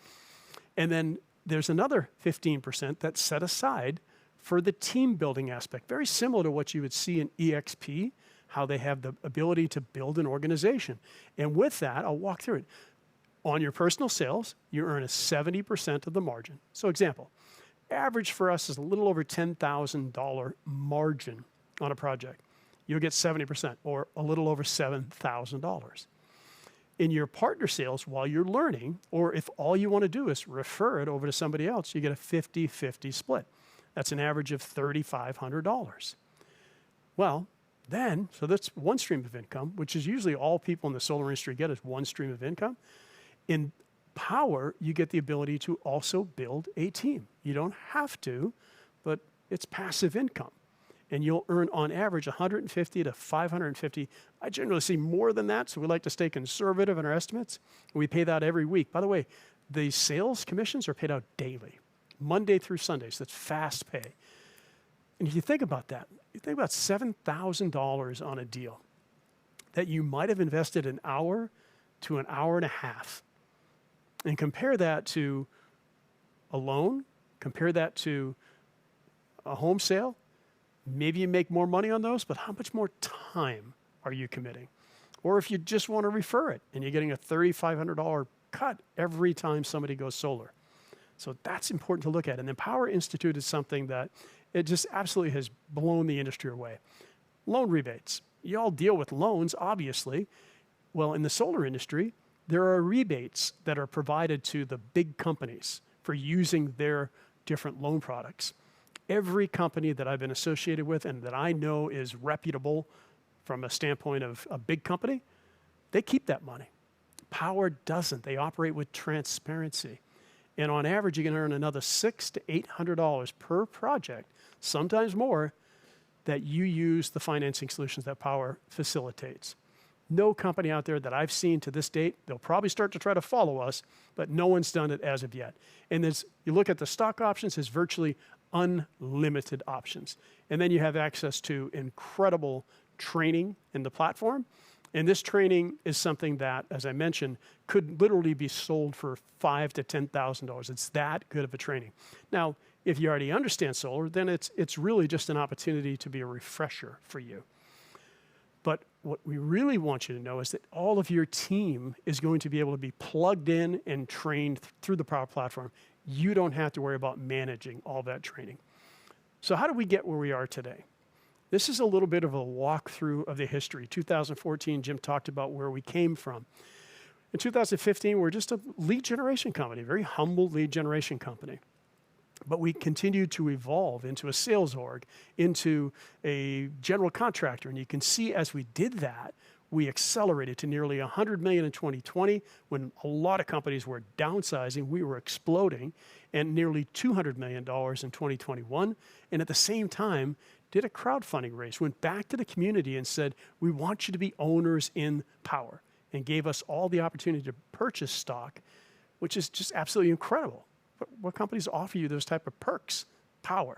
S2: And then there's another 15% that's set aside for the team building aspect, very similar to what you would see in EXP, how they have the ability to build an organization. And with that, I'll walk through it. On your personal sales, you earn a 70% of the margin. So example, average for us is a little over $10,000 margin on a project. You'll get 70%, or a little over $7,000. In your partner sales, while you're learning, or if all you want to do is refer it over to somebody else, you get a 50-50 split. That's an average of $3,500. Well, then, so that's one stream of income, which is usually all people in the solar industry get, is one stream of income. In Powur, you get the ability to also build a team. You don't have to, but it's passive income. And you'll earn on average 150 to 550. I generally see more than that, so we like to stay conservative in our estimates. We pay that every week. By the way, the sales commissions are paid out daily, Monday through Sunday, so that's fast pay. And if you think about that, you think about $7,000 on a deal that you might have invested an hour to an hour and a half. And compare that to a loan, compare that to a home sale. Maybe you make more money on those, but how much more time are you committing? Or if you just want to refer it and you're getting a $3,500 cut every time somebody goes solar. So that's important to look at. And then Powur Institute is something that it just absolutely has blown the industry away. Loan rebates. You all deal with loans, obviously. Well, in the solar industry, there are rebates that are provided to the big companies for using their different loan products. Every company that I've been associated with and that I know is reputable from a standpoint of a big company, they keep that money. Powur doesn't. They operate with transparency. And on average, you can earn another $600 to $800 per project, sometimes more, that you use the financing solutions that Powur facilitates. No company out there that I've seen to this date, they'll probably start to try to follow us, but no one's done it as of yet. And you look at the stock options, there's virtually unlimited options. And then you have access to incredible training in the platform. And this training is something that, as I mentioned, could literally be sold for $5,000 to $10,000. It's that good of a training. Now, if you already understand solar, then it's really just an opportunity to be a refresher for you. But what we really want you to know is that all of your team is going to be able to be plugged in and trained through the Powur platform. You don't have to worry about managing all that training. So how do we get where we are today? This is a little bit of a walkthrough of the history. 2014, Jim talked about where we came from. In 2015, we're just a lead generation company, a very humble lead generation company. But we continued to evolve into a sales org, into a general contractor. And you can see as we did that, we accelerated to nearly $100 million in 2020 when a lot of companies were downsizing. We were exploding, and nearly $200 million in 2021. And at the same time, did a crowdfunding raise, went back to the community and said, we want you to be owners in Powur, and gave us all the opportunity to purchase stock, which is just absolutely incredible. But what companies offer you those type of perks? Powur.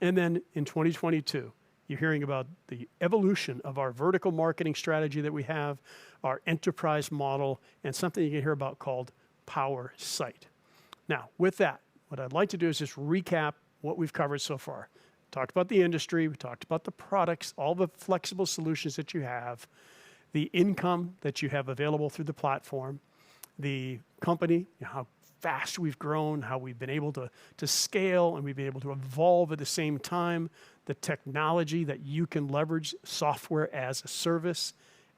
S2: And then in 2022, you're hearing about the evolution of our vertical marketing strategy that we have, our enterprise model, and something you can hear about called Powur Site. Now, with that, what I'd like to do is just recap what we've covered so far. Talked about the industry, we talked about the products, all the flexible solutions that you have, the income that you have available through the platform, the company, how fast we've grown, how we've been able to scale, and we've been able to evolve at the same time, the technology that you can leverage, software as a service.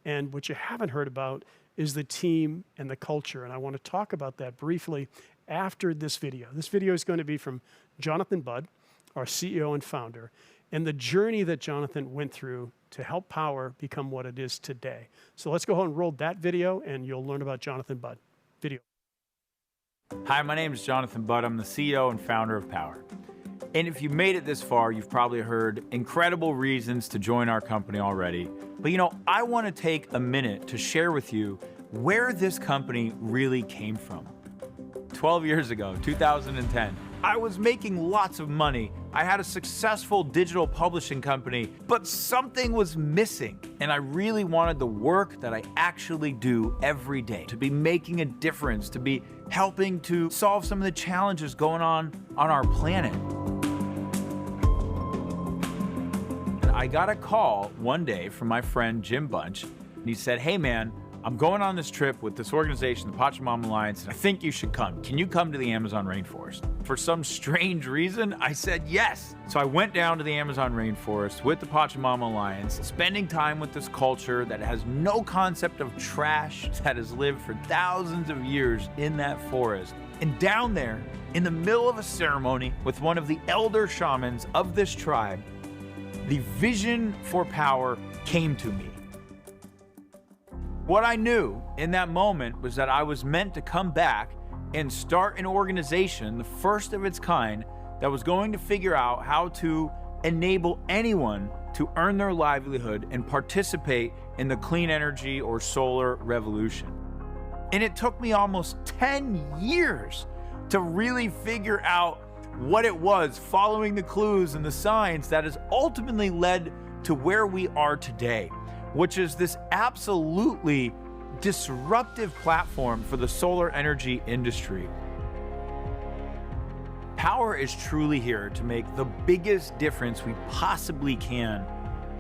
S2: And what you haven't heard about is the team and the culture. And I want to talk about that briefly after this video. This video is going to be from Jonathan Budd, our CEO and founder, and the journey that Jonathan went through to help Powur become what it is today. So let's go ahead and roll that video, and you'll learn about Jonathan Budd. Video.
S5: Hi, my name is Jonathan Budd. I'm the CEO and founder of Powur. And if you've made it this far, you've probably heard incredible reasons to join our company already. But I want to take a minute to share with you where this company really came from. 12 years ago, 2010, I was making lots of money. I had a successful digital publishing company, but something was missing. And I really wanted the work that I actually do every day to be making a difference, to be helping to solve some of the challenges going on our planet. And I got a call one day from my friend Jim Bunch, and he said, hey man, I'm going on this trip with this organization, the Pachamama Alliance, and I think you should come. Can you come to the Amazon rainforest? For some strange reason, I said yes. So I went down to the Amazon rainforest with the Pachamama Alliance, spending time with this culture that has no concept of trash, that has lived for thousands of years in that forest. And down there, in the middle of a ceremony with one of the elder shamans of this tribe, the vision for Powur came to me. What I knew in that moment was that I was meant to come back and start an organization, the first of its kind, that was going to figure out how to enable anyone to earn their livelihood and participate in the clean energy or solar revolution. And it took me almost 10 years to really figure out what it was, following the clues and the signs that has ultimately led to where we are today, which is this absolutely disruptive platform for the solar energy industry. Powur is truly here to make the biggest difference we possibly can,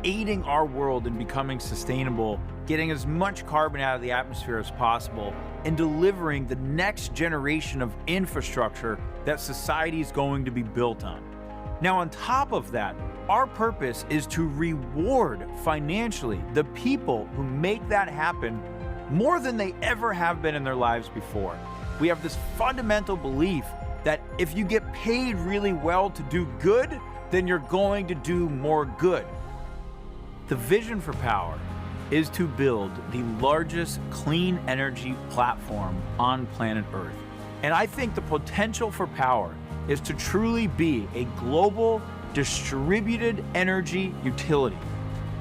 S5: aiding our world in becoming sustainable, getting as much carbon out of the atmosphere as possible, and delivering the next generation of infrastructure that society is going to be built on. Now, on top of that, our purpose is to reward financially the people who make that happen more than they ever have been in their lives before. We have this fundamental belief that if you get paid really well to do good, then you're going to do more good. The vision for Powur is to build the largest clean energy platform on planet Earth. And I think the potential for Powur is to truly be a global distributed energy utility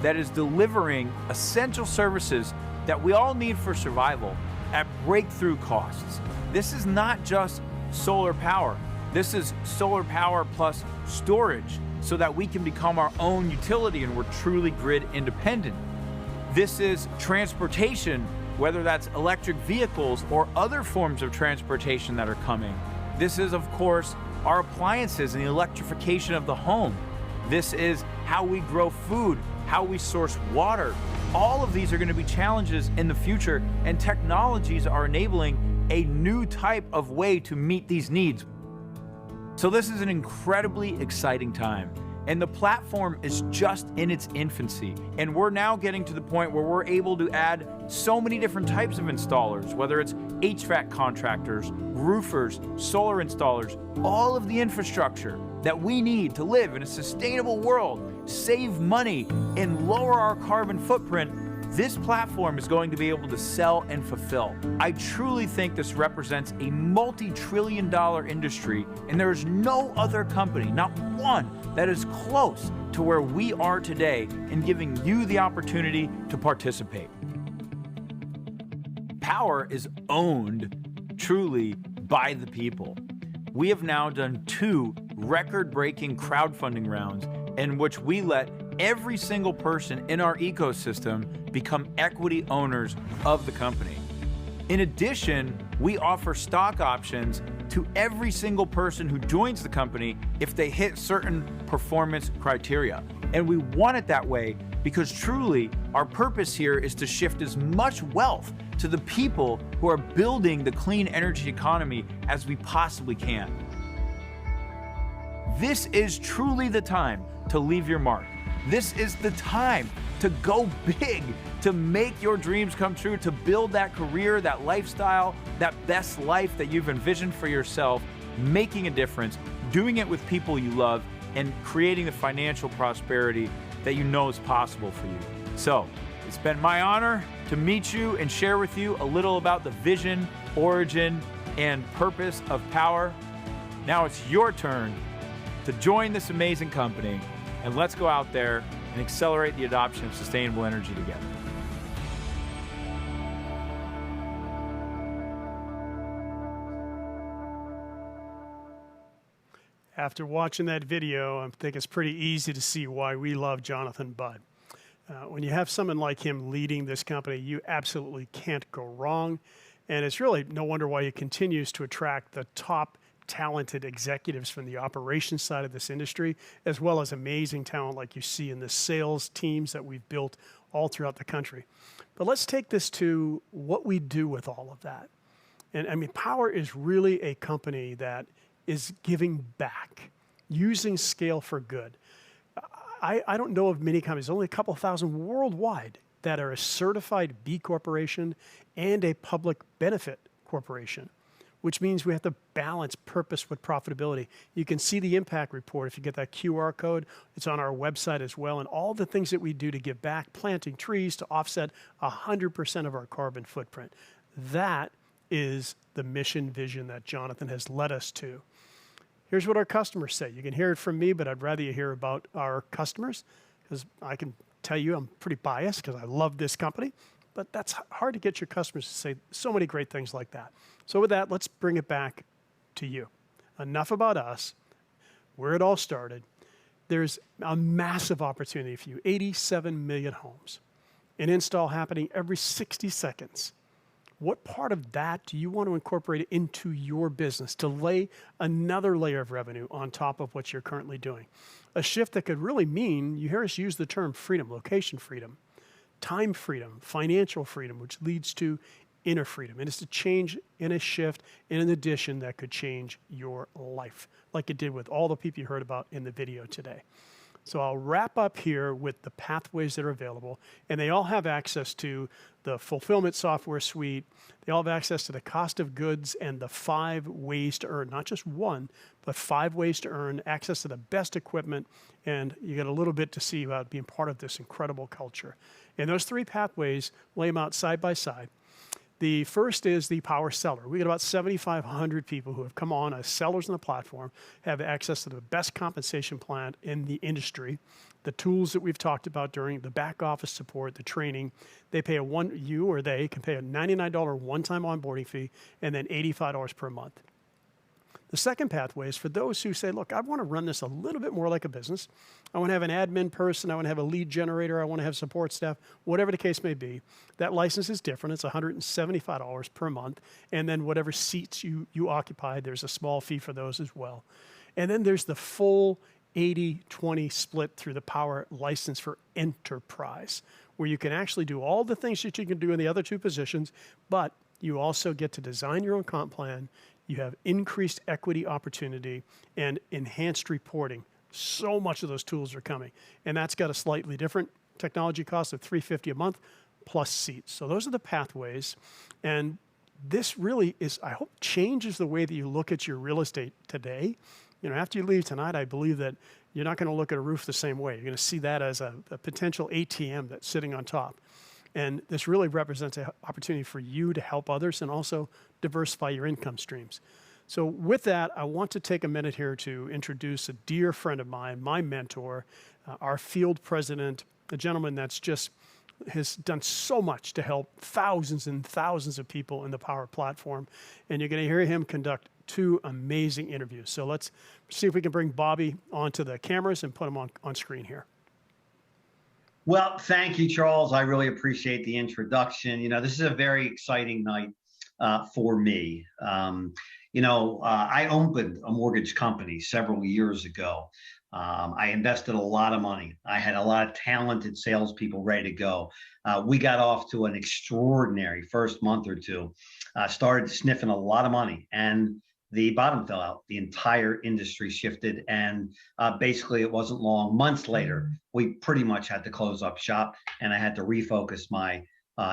S5: that is delivering essential services that we all need for survival at breakthrough costs. This is not just solar power. This is solar power plus storage so that we can become our own utility and we're truly grid independent. This is transportation, whether that's electric vehicles or other forms of transportation that are coming. This is, of course, our appliances and the electrification of the home. This is how we grow food, how we source water. All of these are going to be challenges in the future, and technologies are enabling a new type of way to meet these needs. So this is an incredibly exciting time. And the platform is just in its infancy. And we're now getting to the point where we're able to add so many different types of installers, whether it's HVAC contractors, roofers, solar installers, all of the infrastructure that we need to live in a sustainable world, save money, and lower our carbon footprint. This platform is going to be able to sell and fulfill. I truly think this represents a multi-trillion-dollar industry, and there is no other company, not one, that is close to where we are today in giving you the opportunity to participate. Powur is owned truly by the people. We have now done 2 record-breaking crowdfunding rounds in which we let every single person in our ecosystem become equity owners of the company. In addition, we offer stock options to every single person who joins the company if they hit certain performance criteria. And we want it that way because truly our purpose here is to shift as much wealth to the people who are building the clean energy economy as we possibly can. This is truly the time to leave your mark. This is the time to go big, to make your dreams come true, to build that career, that lifestyle, that best life that you've envisioned for yourself, making a difference, doing it with people you love, and creating the financial prosperity that you know is possible for you. So, it's been my honor to meet you and share with you a little about the vision, origin, and purpose of Powur. Now it's your turn to join this amazing company, and let's go out there and accelerate the adoption of sustainable energy together.
S2: After watching that video, I think it's pretty easy to see why we love Jonathan Budd. When you have someone like him leading this company, you absolutely can't go wrong. And it's really no wonder why he continues to attract the top talented executives from the operations side of this industry, as well as amazing talent like you see in the sales teams that we've built all throughout the country. But let's take this to what we do with all of that. And I mean, Powur is really a company that is giving back, using scale for good. I don't know of many companies, only a couple thousand worldwide, that are a certified B Corporation and a public benefit corporation, which means we have to balance purpose with profitability. You can see the impact report if you get that QR code. It's on our website as well, and all the things that we do to give back, planting trees to offset 100% of our carbon footprint. That is the mission vision that Jonathan has led us to. Here's what our customers say. You can hear it from me, but I'd rather you hear about our customers, because I can tell you I'm pretty biased because I love this company, but that's hard to get your customers to say so many great things like that. So with that, let's bring it back to you. Enough about us, where it all started. There's a massive opportunity for you, 87 million homes, an install happening every 60 seconds. What part of that do you want to incorporate into your business to lay another layer of revenue on top of what you're currently doing? A shift that could really mean, you hear us use the term freedom, location freedom, time freedom, financial freedom, which leads to inner freedom. And it's a change in a shift, in an addition that could change your life, like it did with all the people you heard about in the video today. So I'll wrap up here with the pathways that are available, and they all have access to the fulfillment software suite. They all have access to the cost of goods and the 5 ways to earn, not just one, but 5 ways to earn, access to the best equipment, and you get a little bit to see about being part of this incredible culture. And those 3 pathways, lay them out side by side. The first is the Powur Seller. We got about 7,500 people who have come on as sellers on the platform, have access to the best compensation plan in the industry, the tools that we've talked about during the back office support, the training. They pay you or they can pay a $99 one-time onboarding fee and then $85 per month. The second pathway is for those who say, look, I want to run this a little bit more like a business. I want to have an admin person. I want to have a lead generator. I want to have support staff, whatever the case may be. That license is different. It's $175 per month. And then whatever seats you occupy, there's a small fee for those as well. And then there's the full 80-20 split through the Powur license for enterprise, where you can actually do all the things that you can do in the other 2 positions, but you also get to design your own comp plan. You have increased equity opportunity and enhanced reporting. So much of those tools are coming, and that's got a slightly different technology cost of $350 a month plus seats. So those are the pathways, and this really is, I hope, changes the way that you look at your real estate today. After you leave tonight, I believe that you're not going to look at a roof the same way. You're going to see that as a potential ATM that's sitting on top. And this really represents an opportunity for you to help others and also diversify your income streams. So with that, I want to take a minute here to introduce a dear friend of mine, my mentor, our field president, a gentleman that's just has done so much to help thousands and thousands of people in the Powur platform. And you're going to hear him conduct 2 amazing interviews. So let's see if we can bring Bobby onto the cameras and put him on screen here.
S6: Well, thank you, Charles. I really appreciate the introduction. This is a very exciting night for me. I opened a mortgage company several years ago. I invested a lot of money. I had a lot of talented salespeople ready to go. We got off to an extraordinary first month or two, started sniffing a lot of money, and the bottom fell out. The entire industry shifted, and basically it wasn't long. Months later, we pretty much had to close up shop, and I had to refocus my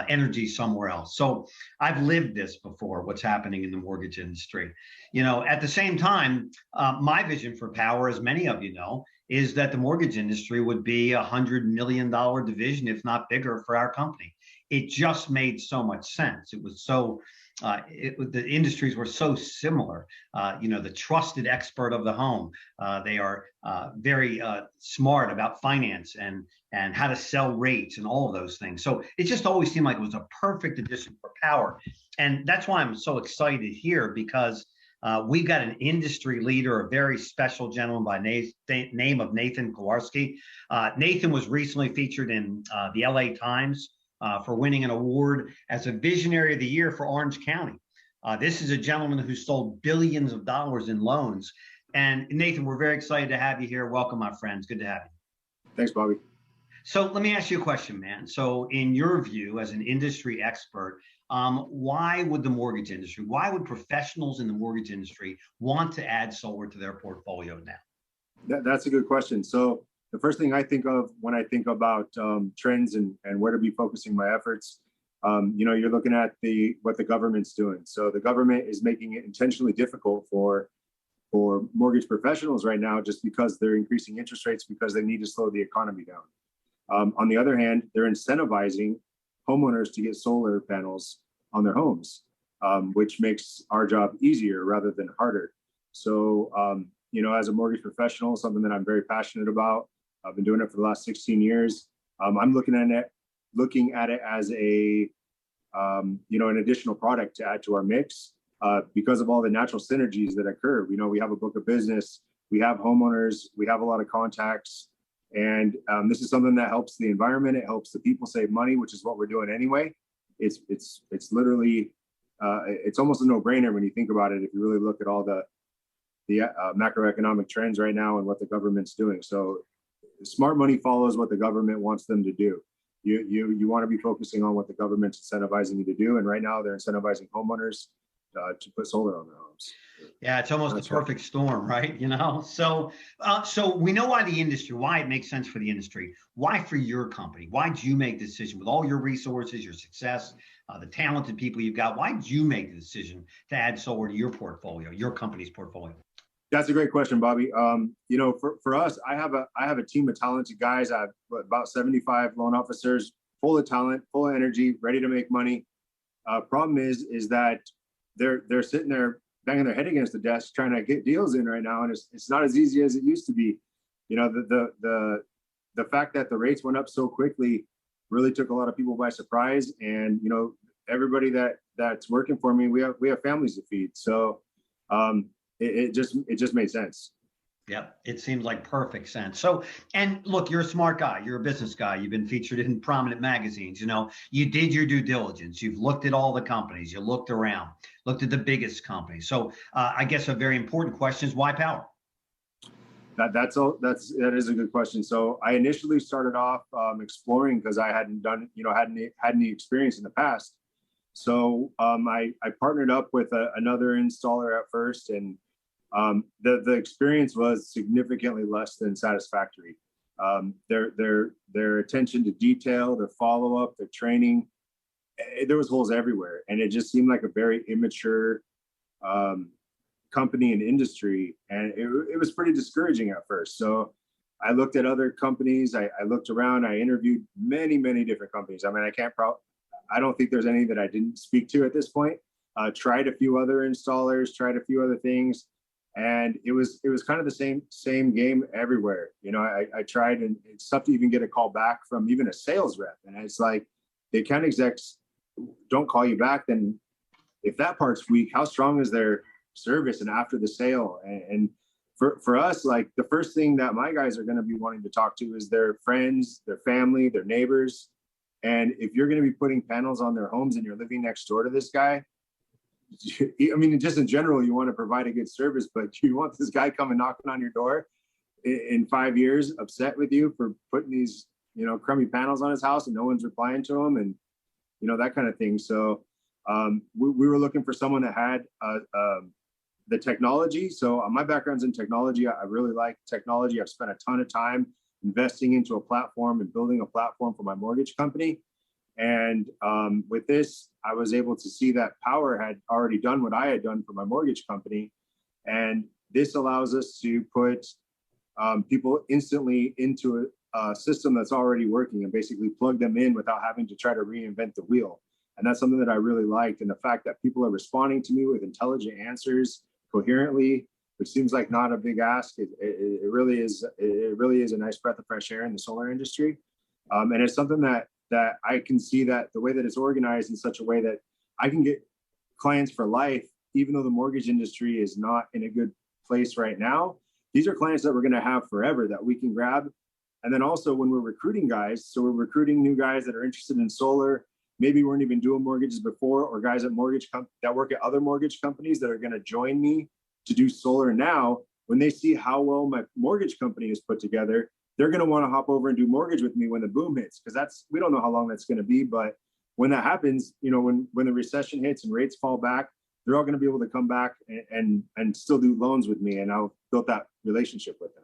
S6: energy somewhere else. So I've lived this before, what's happening in the mortgage industry. At the same time, my vision for Powur, as many of you know, is that the mortgage industry would be $100 million division, if not bigger, for our company. It just made so much sense. It was so, the industries were so similar. The trusted expert of the home. They are very smart about finance and how to sell rates and all of those things. So it just always seemed like it was a perfect addition for Powur. And that's why I'm so excited here, because we've got an industry leader, a very special gentleman by name of Nathan Kowarski. Nathan was recently featured in the LA Times for winning an award as a Visionary of the Year for Orange County. This is a gentleman who sold billions of dollars in loans. And Nathan, we're very excited to have you here. Welcome, my friends. Good to have you.
S7: Thanks, Bobby.
S6: So let me ask you a question, man. So in your view, as an industry expert, why would the mortgage industry, why would professionals in the mortgage industry want to add solar to their portfolio now?
S7: That's a good question. So the first thing I think of when I think about trends and where to be focusing my efforts, you're looking at what the government's doing. So the government is making it intentionally difficult for mortgage professionals right now, just because they're increasing interest rates because they need to slow the economy down. On the other hand, they're incentivizing homeowners to get solar panels on their homes, which makes our job easier rather than harder. So, as a mortgage professional, something that I'm very passionate about, I've been doing it for the last 16 years. I'm looking at it as an additional product to add to our mix because of all the natural synergies that occur. We have a book of business, we have homeowners, we have a lot of contacts. And this is something that helps the environment. It helps the people save money, which is what we're doing anyway. It's literally, it's almost a no-brainer when you think about it, if you really look at all the macroeconomic trends right now and what the government's doing. So smart money follows what the government wants them to do. You want to be focusing on what the government's incentivizing you to do. And right now they're incentivizing homeowners to put solar on their homes.
S6: Yeah, it's almost a perfect storm, right? So we know why it makes sense for the industry. Why for your company? Why did you make the decision with all your resources, your success, the talented people you've got? Why did you make the decision to add solar to your portfolio, your company's portfolio?
S7: That's a great question, Bobby. For us, I have a team of talented guys. I have about 75 loan officers, full of talent, full of energy, ready to make money. Problem is that they're sitting there banging their head against the desk trying to get deals in right now, and it's not as easy as it used to be. The fact that the rates went up so quickly really took a lot of people by surprise. And everybody that's working for me, we have families to feed. So it just made sense.
S6: Yep, it seems like perfect sense. So, and look, you're a smart guy. You're a business guy. You've been featured in prominent magazines. You did your due diligence. You've looked at all the companies. You looked around, looked at the biggest companies. So, I guess a very important question is why Powur?
S7: That is a good question. So, I initially started off exploring because I hadn't done, hadn't had any experience in the past. So, I partnered up with another installer at first, and The experience was significantly less than satisfactory. Their attention to detail, their follow up, their training, there was holes everywhere, and it just seemed like a very immature company and industry, and it was pretty discouraging at first. So I looked at other companies. I looked around. I interviewed many different companies. I mean, I don't think there's any that I didn't speak to at this point. Tried a few other installers, tried a few other things, and it was kind of the same game everywhere. You know, I tried, and it's tough to even get a call back from even a sales rep, and it's like the account execs don't call you back. Then if that part's weak, how strong is their service and after the sale? And for us, like, the first thing that my guys are going to be wanting to talk to is their friends, their family, their neighbors. And if you're going to be putting panels on their homes and you're living next door to this guy, I mean, just in general, you want to provide a good service, but you want this guy coming knocking on your door in 5 years, upset with you for putting these, you know, crummy panels on his house and no one's replying to him, and, you know, that kind of thing. So we were looking for someone that had the technology. So my background's in technology. I really like technology. I've spent a ton of time investing into a platform and building a platform for my mortgage company. And with this, I was able to see that Powur had already done what I had done for my mortgage company. And this allows us to put people instantly into a system that's already working and basically plug them in without having to try to reinvent the wheel. And that's something that I really liked. And the fact that people are responding to me with intelligent answers coherently, which seems like not a big ask. It really is. It really is a nice breath of fresh air in the solar industry. And it's something that I can see that the way that it's organized in such a way that I can get clients for life, even though the mortgage industry is not in a good place right now. These are clients that we're going to have forever that we can grab. And then also when we're recruiting guys, so we're recruiting new guys that are interested in solar, maybe weren't even doing mortgages before, or guys at that work at other mortgage companies that are going to join me to do solar now. When they see how well my mortgage company is put together, they're going to want to hop over and do mortgage with me when the boom hits, because we don't know how long that's going to be. But when that happens, you know, when the recession hits and rates fall back, they're all going to be able to come back and still do loans with me. And I've built that relationship with them.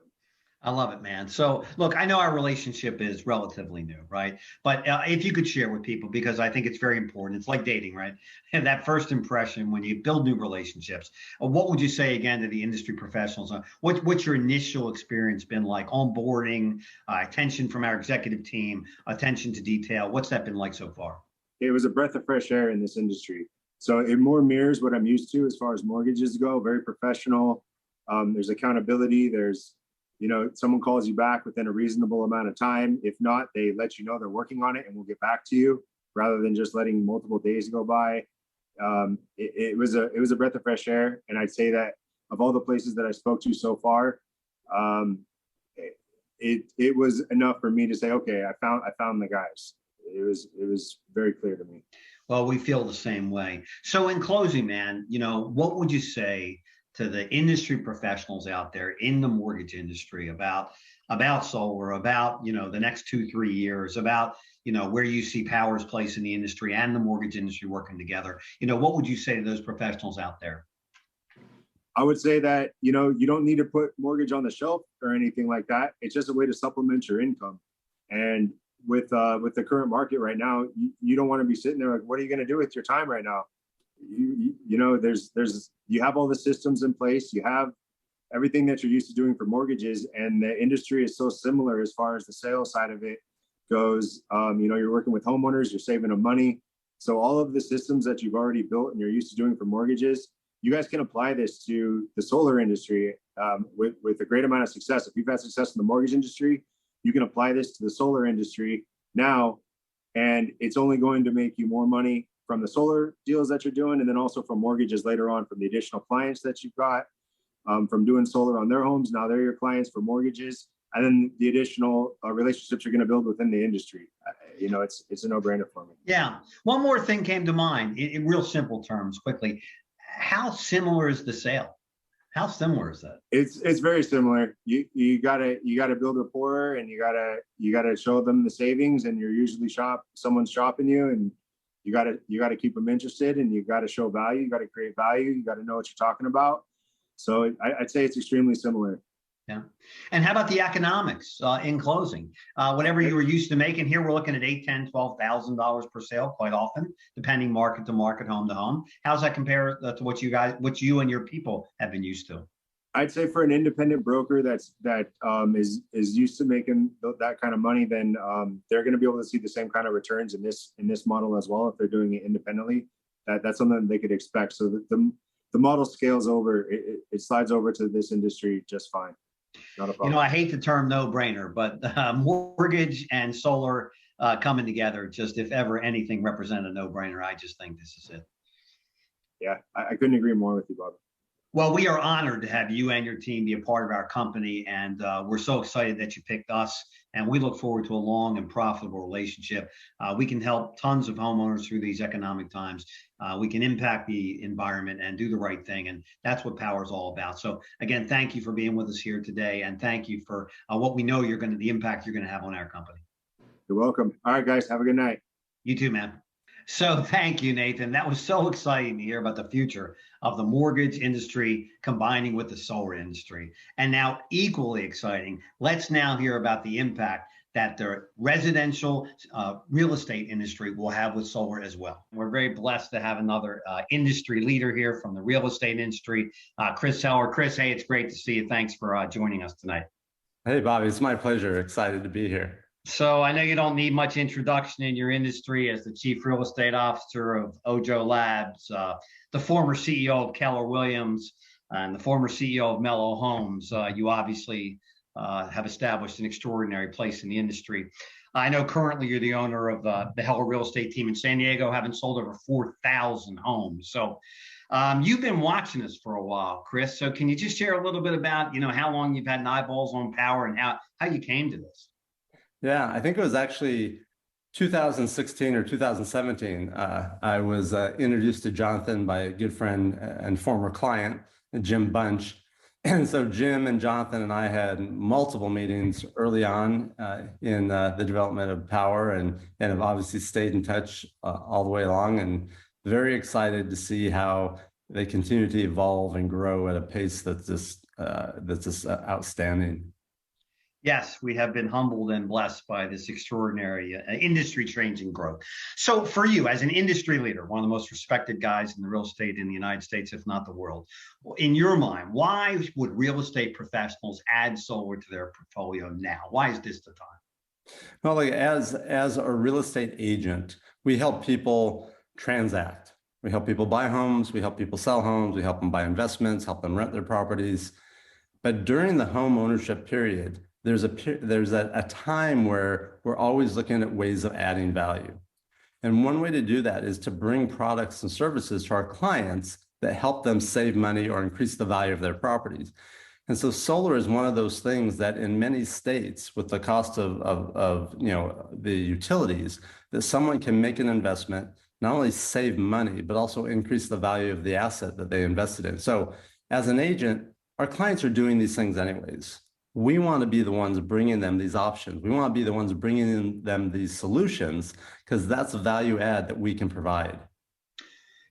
S6: I love it, man. So look, I know our relationship is relatively new, right? But if you could share with people, because I think it's very important. It's like dating, right? And that first impression when you build new relationships, what would you say again to the industry professionals? What's your initial experience been like? Onboarding, attention from our executive team, attention to detail. What's that been like so far?
S7: It was a breath of fresh air in this industry. So it more mirrors what I'm used to as far as mortgages go. Very professional. There's accountability. There's, you know, someone calls you back within a reasonable amount of time. If not, they let you know they're working on it and we'll get back to you, rather than just letting multiple days go by. It was a breath of fresh air. And I'd say that of all the places that I spoke to so far, it was enough for me to say, okay, I found the guys. It was very clear to me.
S6: Well, we feel the same way. So in closing, man, you know, what would you say to the industry professionals out there in the mortgage industry about solar, about, you know, the next 2-3 years, about, you know, where you see Powur's place in the industry and the mortgage industry working together? You know, what would you say to those professionals out there?
S7: I would say that, you know, you don't need to put mortgage on the shelf or anything like that. It's just a way to supplement your income. And with the current market right now, you don't want to be sitting there like, what are you going to do with your time right now? You know, you have all the systems in place, you have everything that you're used to doing for mortgages, and the industry is so similar as far as the sales side of it goes. You know, you're working with homeowners, you're saving them money. So all of the systems that you've already built and you're used to doing for mortgages, you guys can apply this to the solar industry with a great amount of success. If you've had success in the mortgage industry, you can apply this to the solar industry now, and it's only going to make you more money from the solar deals that you're doing, and then also from mortgages later on from the additional clients that you've got from doing solar on their homes. Now they're your clients for mortgages, and then the additional relationships you're going to build within the industry. You know, it's a no-brainer for me.
S6: Yeah. One more thing came to mind in real simple terms, quickly. How similar is the sale? How similar is that?
S7: It's very similar. You gotta build rapport, and you gotta show them the savings, and you're usually someone's shopping you, and you gotta keep them interested, and you gotta show value. You gotta create value. You gotta know what you're talking about. So I'd say it's extremely similar.
S6: Yeah. And how about the economics in closing? Whatever you were used to making here, we're looking at $8,000, $10,000, $12,000 per sale quite often, depending market to market, home to home. How's that compare to what you and your people have been used to?
S7: I'd say for an independent broker that is used to making that kind of money, then they're going to be able to see the same kind of returns in this model as well if they're doing it independently. That's something that they could expect. So the model scales over, it slides over to this industry just fine. Not a problem.
S6: You know, I hate the term no-brainer, but mortgage and solar coming together, just if ever anything represent a no-brainer, I just think this is it.
S7: Yeah, I couldn't agree more with you, Bob.
S6: Well, we are honored to have you and your team be a part of our company, and we're so excited that you picked us, and we look forward to a long and profitable relationship. We can help tons of homeowners through these economic times. We can impact the environment and do the right thing, and that's what Powur is all about. So again, thank you for being with us here today, and thank you for what we know the impact you're going to have on our company.
S7: You're welcome. All right, guys, have a good night.
S6: You too, man. So thank you, Nathan. That was so exciting to hear about the future of the mortgage industry combining with the solar industry. And now equally exciting, let's now hear about the impact that the residential real estate industry will have with solar as well. We're very blessed to have another industry leader here from the real estate industry, Chris Heller. Chris, hey, it's great to see you. Thanks for joining us tonight.
S8: Hey, Bobby, it's my pleasure. Excited to be here.
S6: So I know you don't need much introduction in your industry as the chief real estate officer of Ojo Labs, the former CEO of Keller Williams, and the former CEO of Mellow Homes. You obviously have established an extraordinary place in the industry. I know currently you're the owner of the Heller real estate team in San Diego, having sold over 4,000 homes. So you've been watching this for a while, Chris. So can you just share a little bit about, how long you've had eyeballs on Powur and how you came to this?
S8: Yeah, I think it was actually 2016 or 2017. I was introduced to Jonathan by a good friend and former client, Jim Bunch. And so Jim and Jonathan and I had multiple meetings early on in the development of Powur and have obviously stayed in touch all the way along, and very excited to see how they continue to evolve and grow at a pace that's just outstanding.
S6: Yes, we have been humbled and blessed by this extraordinary industry-changing growth. So for you, as an industry leader, one of the most respected guys in the real estate in the United States, if not the world, in your mind, why would real estate professionals add solar to their portfolio now? Why is this the time?
S8: Well, like as a real estate agent, we help people transact. We help people buy homes. We help people sell homes. We help them buy investments, help them rent their properties. But during the home ownership period, there's a time where we're always looking at ways of adding value. And one way to do that is to bring products and services to our clients that help them save money or increase the value of their properties. And so solar is one of those things that in many states, with the cost of the utilities, that someone can make an investment, not only save money, but also increase the value of the asset that they invested in. So as an agent, our clients are doing these things anyways. We want to be the ones bringing them these options. We want to be the ones bringing them these solutions, because that's a value add that we can provide.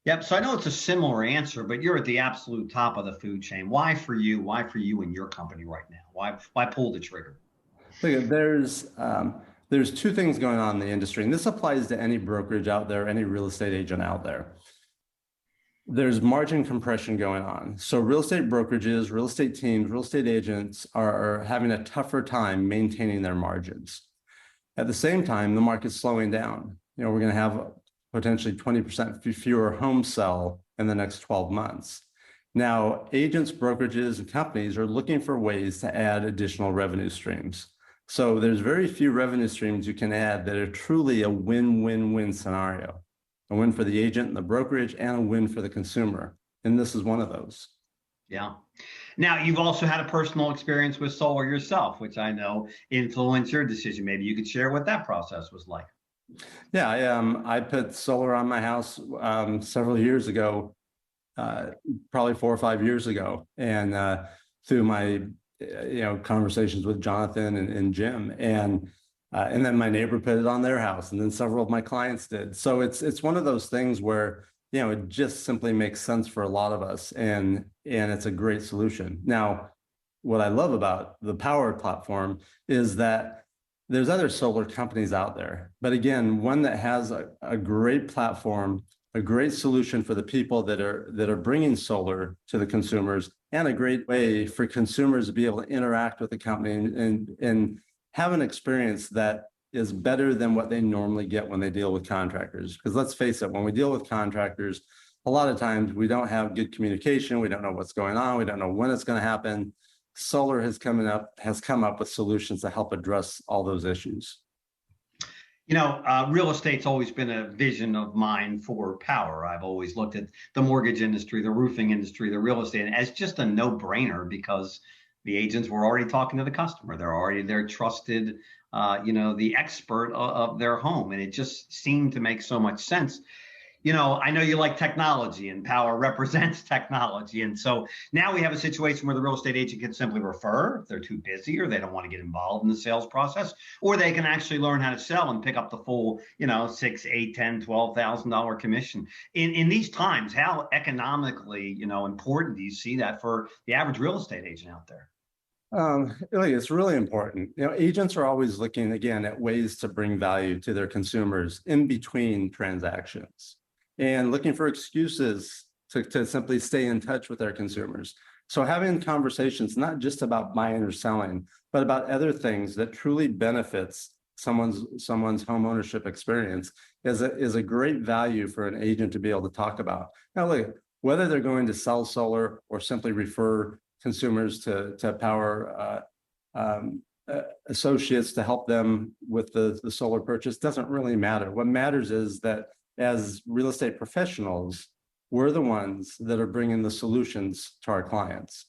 S6: Yep. So I know it's a similar answer, but you're at the absolute top of the food chain. Why for you? Why for you and your company right now? Why pull the trigger?
S8: Look, there's two things going on in the industry, and this applies to any brokerage out there, any real estate agent out there. There's margin compression going on. So real estate brokerages, real estate teams, real estate agents are having a tougher time maintaining their margins. At the same time, the market's slowing down. We're going to have potentially 20% fewer homes sell in the next 12 months. Now, agents, brokerages, and companies are looking for ways to add additional revenue streams. So there's very few revenue streams you can add that are truly a win-win-win scenario. A win for the agent and the brokerage, and a win for the consumer. And this is one of those.
S6: Yeah. Now, you've also had a personal experience with solar yourself, which I know influenced your decision. Maybe you could share what that process was like.
S8: Yeah, I put solar on my house several years ago, probably 4 or 5 years ago. And through my conversations with Jonathan and Jim, and then my neighbor put it on their house, and then several of my clients did. So it's one of those things where it just simply makes sense for a lot of us, and it's a great solution. Now, what I love about the Powur platform is that there's other solar companies out there, but again, one that has a great platform, a great solution for the people that are bringing solar to the consumers, and a great way for consumers to be able to interact with the company and have an experience that is better than what they normally get when they deal with contractors. Because let's face it, when we deal with contractors, a lot of times we don't have good communication. We don't know what's going on. We don't know when it's going to happen. Solar has come up with solutions to help address all those issues.
S6: Real estate's always been a vision of mine for Powur. I've always looked at the mortgage industry, the roofing industry, the real estate as just a no-brainer, because the agents were already talking to the customer. They're already their trusted, the expert of their home. And it just seemed to make so much sense. I know you like technology, and Powur represents technology. And so now we have a situation where the real estate agent can simply refer if they're too busy or they don't want to get involved in the sales process, or they can actually learn how to sell and pick up the full, $6, $8, $10, $12,000 commission. In these times, how economically, important do you see that for the average real estate agent out there?
S8: It's really important. Agents are always looking, again, at ways to bring value to their consumers in between transactions, and looking for excuses to simply stay in touch with their consumers. So having conversations, not just about buying or selling, but about other things that truly benefits someone's home ownership experience is a great value for an agent to be able to talk about. Now, look, whether they're going to sell solar or simply refer consumers to Powur associates to help them with the solar purchase doesn't really matter. What matters is that as real estate professionals, we're the ones that are bringing the solutions to our clients.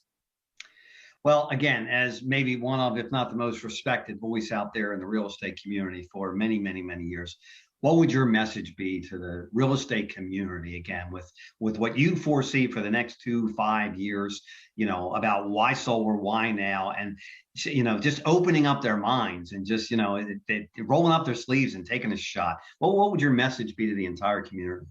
S6: Well, again, as maybe one of, if not the most respected voice out there in the real estate community for many, many, many years, what would your message be to the real estate community, again, with what you foresee for the next 2-5 years, about why solar, why now, and, just opening up their minds and just, rolling up their sleeves and taking a shot? What would your message be to the entire community?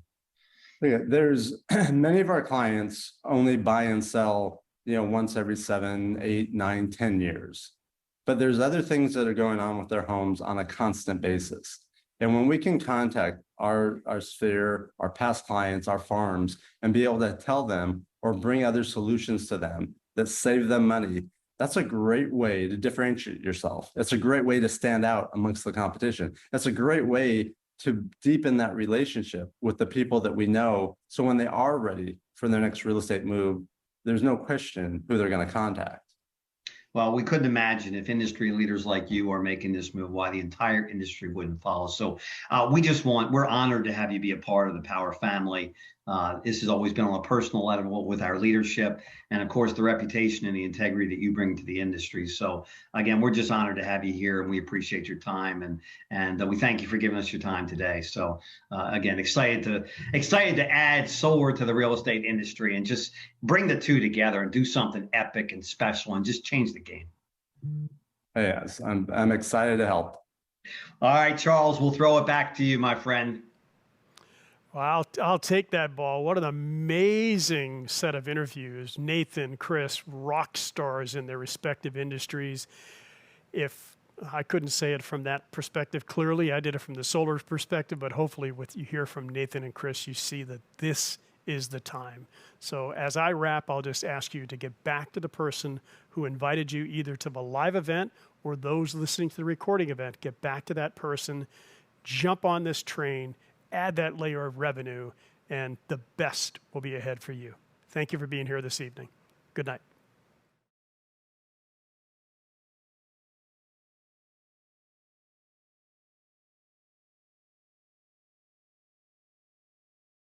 S8: Yeah, there's many of our clients only buy and sell, once every 7, 8, 9, 10 years. But there's other things that are going on with their homes on a constant basis. And when we can contact our sphere, our past clients, our farms, and be able to tell them or bring other solutions to them that save them money, that's a great way to differentiate yourself. It's a great way to stand out amongst the competition. That's a great way to deepen that relationship with the people that we know. So when they are ready for their next real estate move, there's no question who they're going to contact.
S6: Well, we couldn't imagine if industry leaders like you are making this move, why the entire industry wouldn't follow. So we're honored to have you be a part of the Powur family. This has always been on a personal level with our leadership, and of course the reputation and the integrity that you bring to the industry. So again, we're just honored to have you here, and we appreciate your time, and we thank you for giving us your time today. So again, excited to add solar to the real estate industry and just bring the two together and do something epic and special and just change the game.
S8: Yes, I'm excited to help.
S6: All right, Charles, we'll throw it back to you, my friend.
S2: Well, I'll take that ball. What an amazing set of interviews. Nathan, Chris, rock stars in their respective industries. If I couldn't say it from that perspective clearly, I did it from the solar perspective, but hopefully what you hear from Nathan and Chris, you see that this is the time. So as I wrap, I'll just ask you to get back to the person who invited you either to the live event or those listening to the recording event. Get back to that person, jump on this train, add that layer of revenue, and the best will be ahead for you. Thank you for being here this evening. Good night.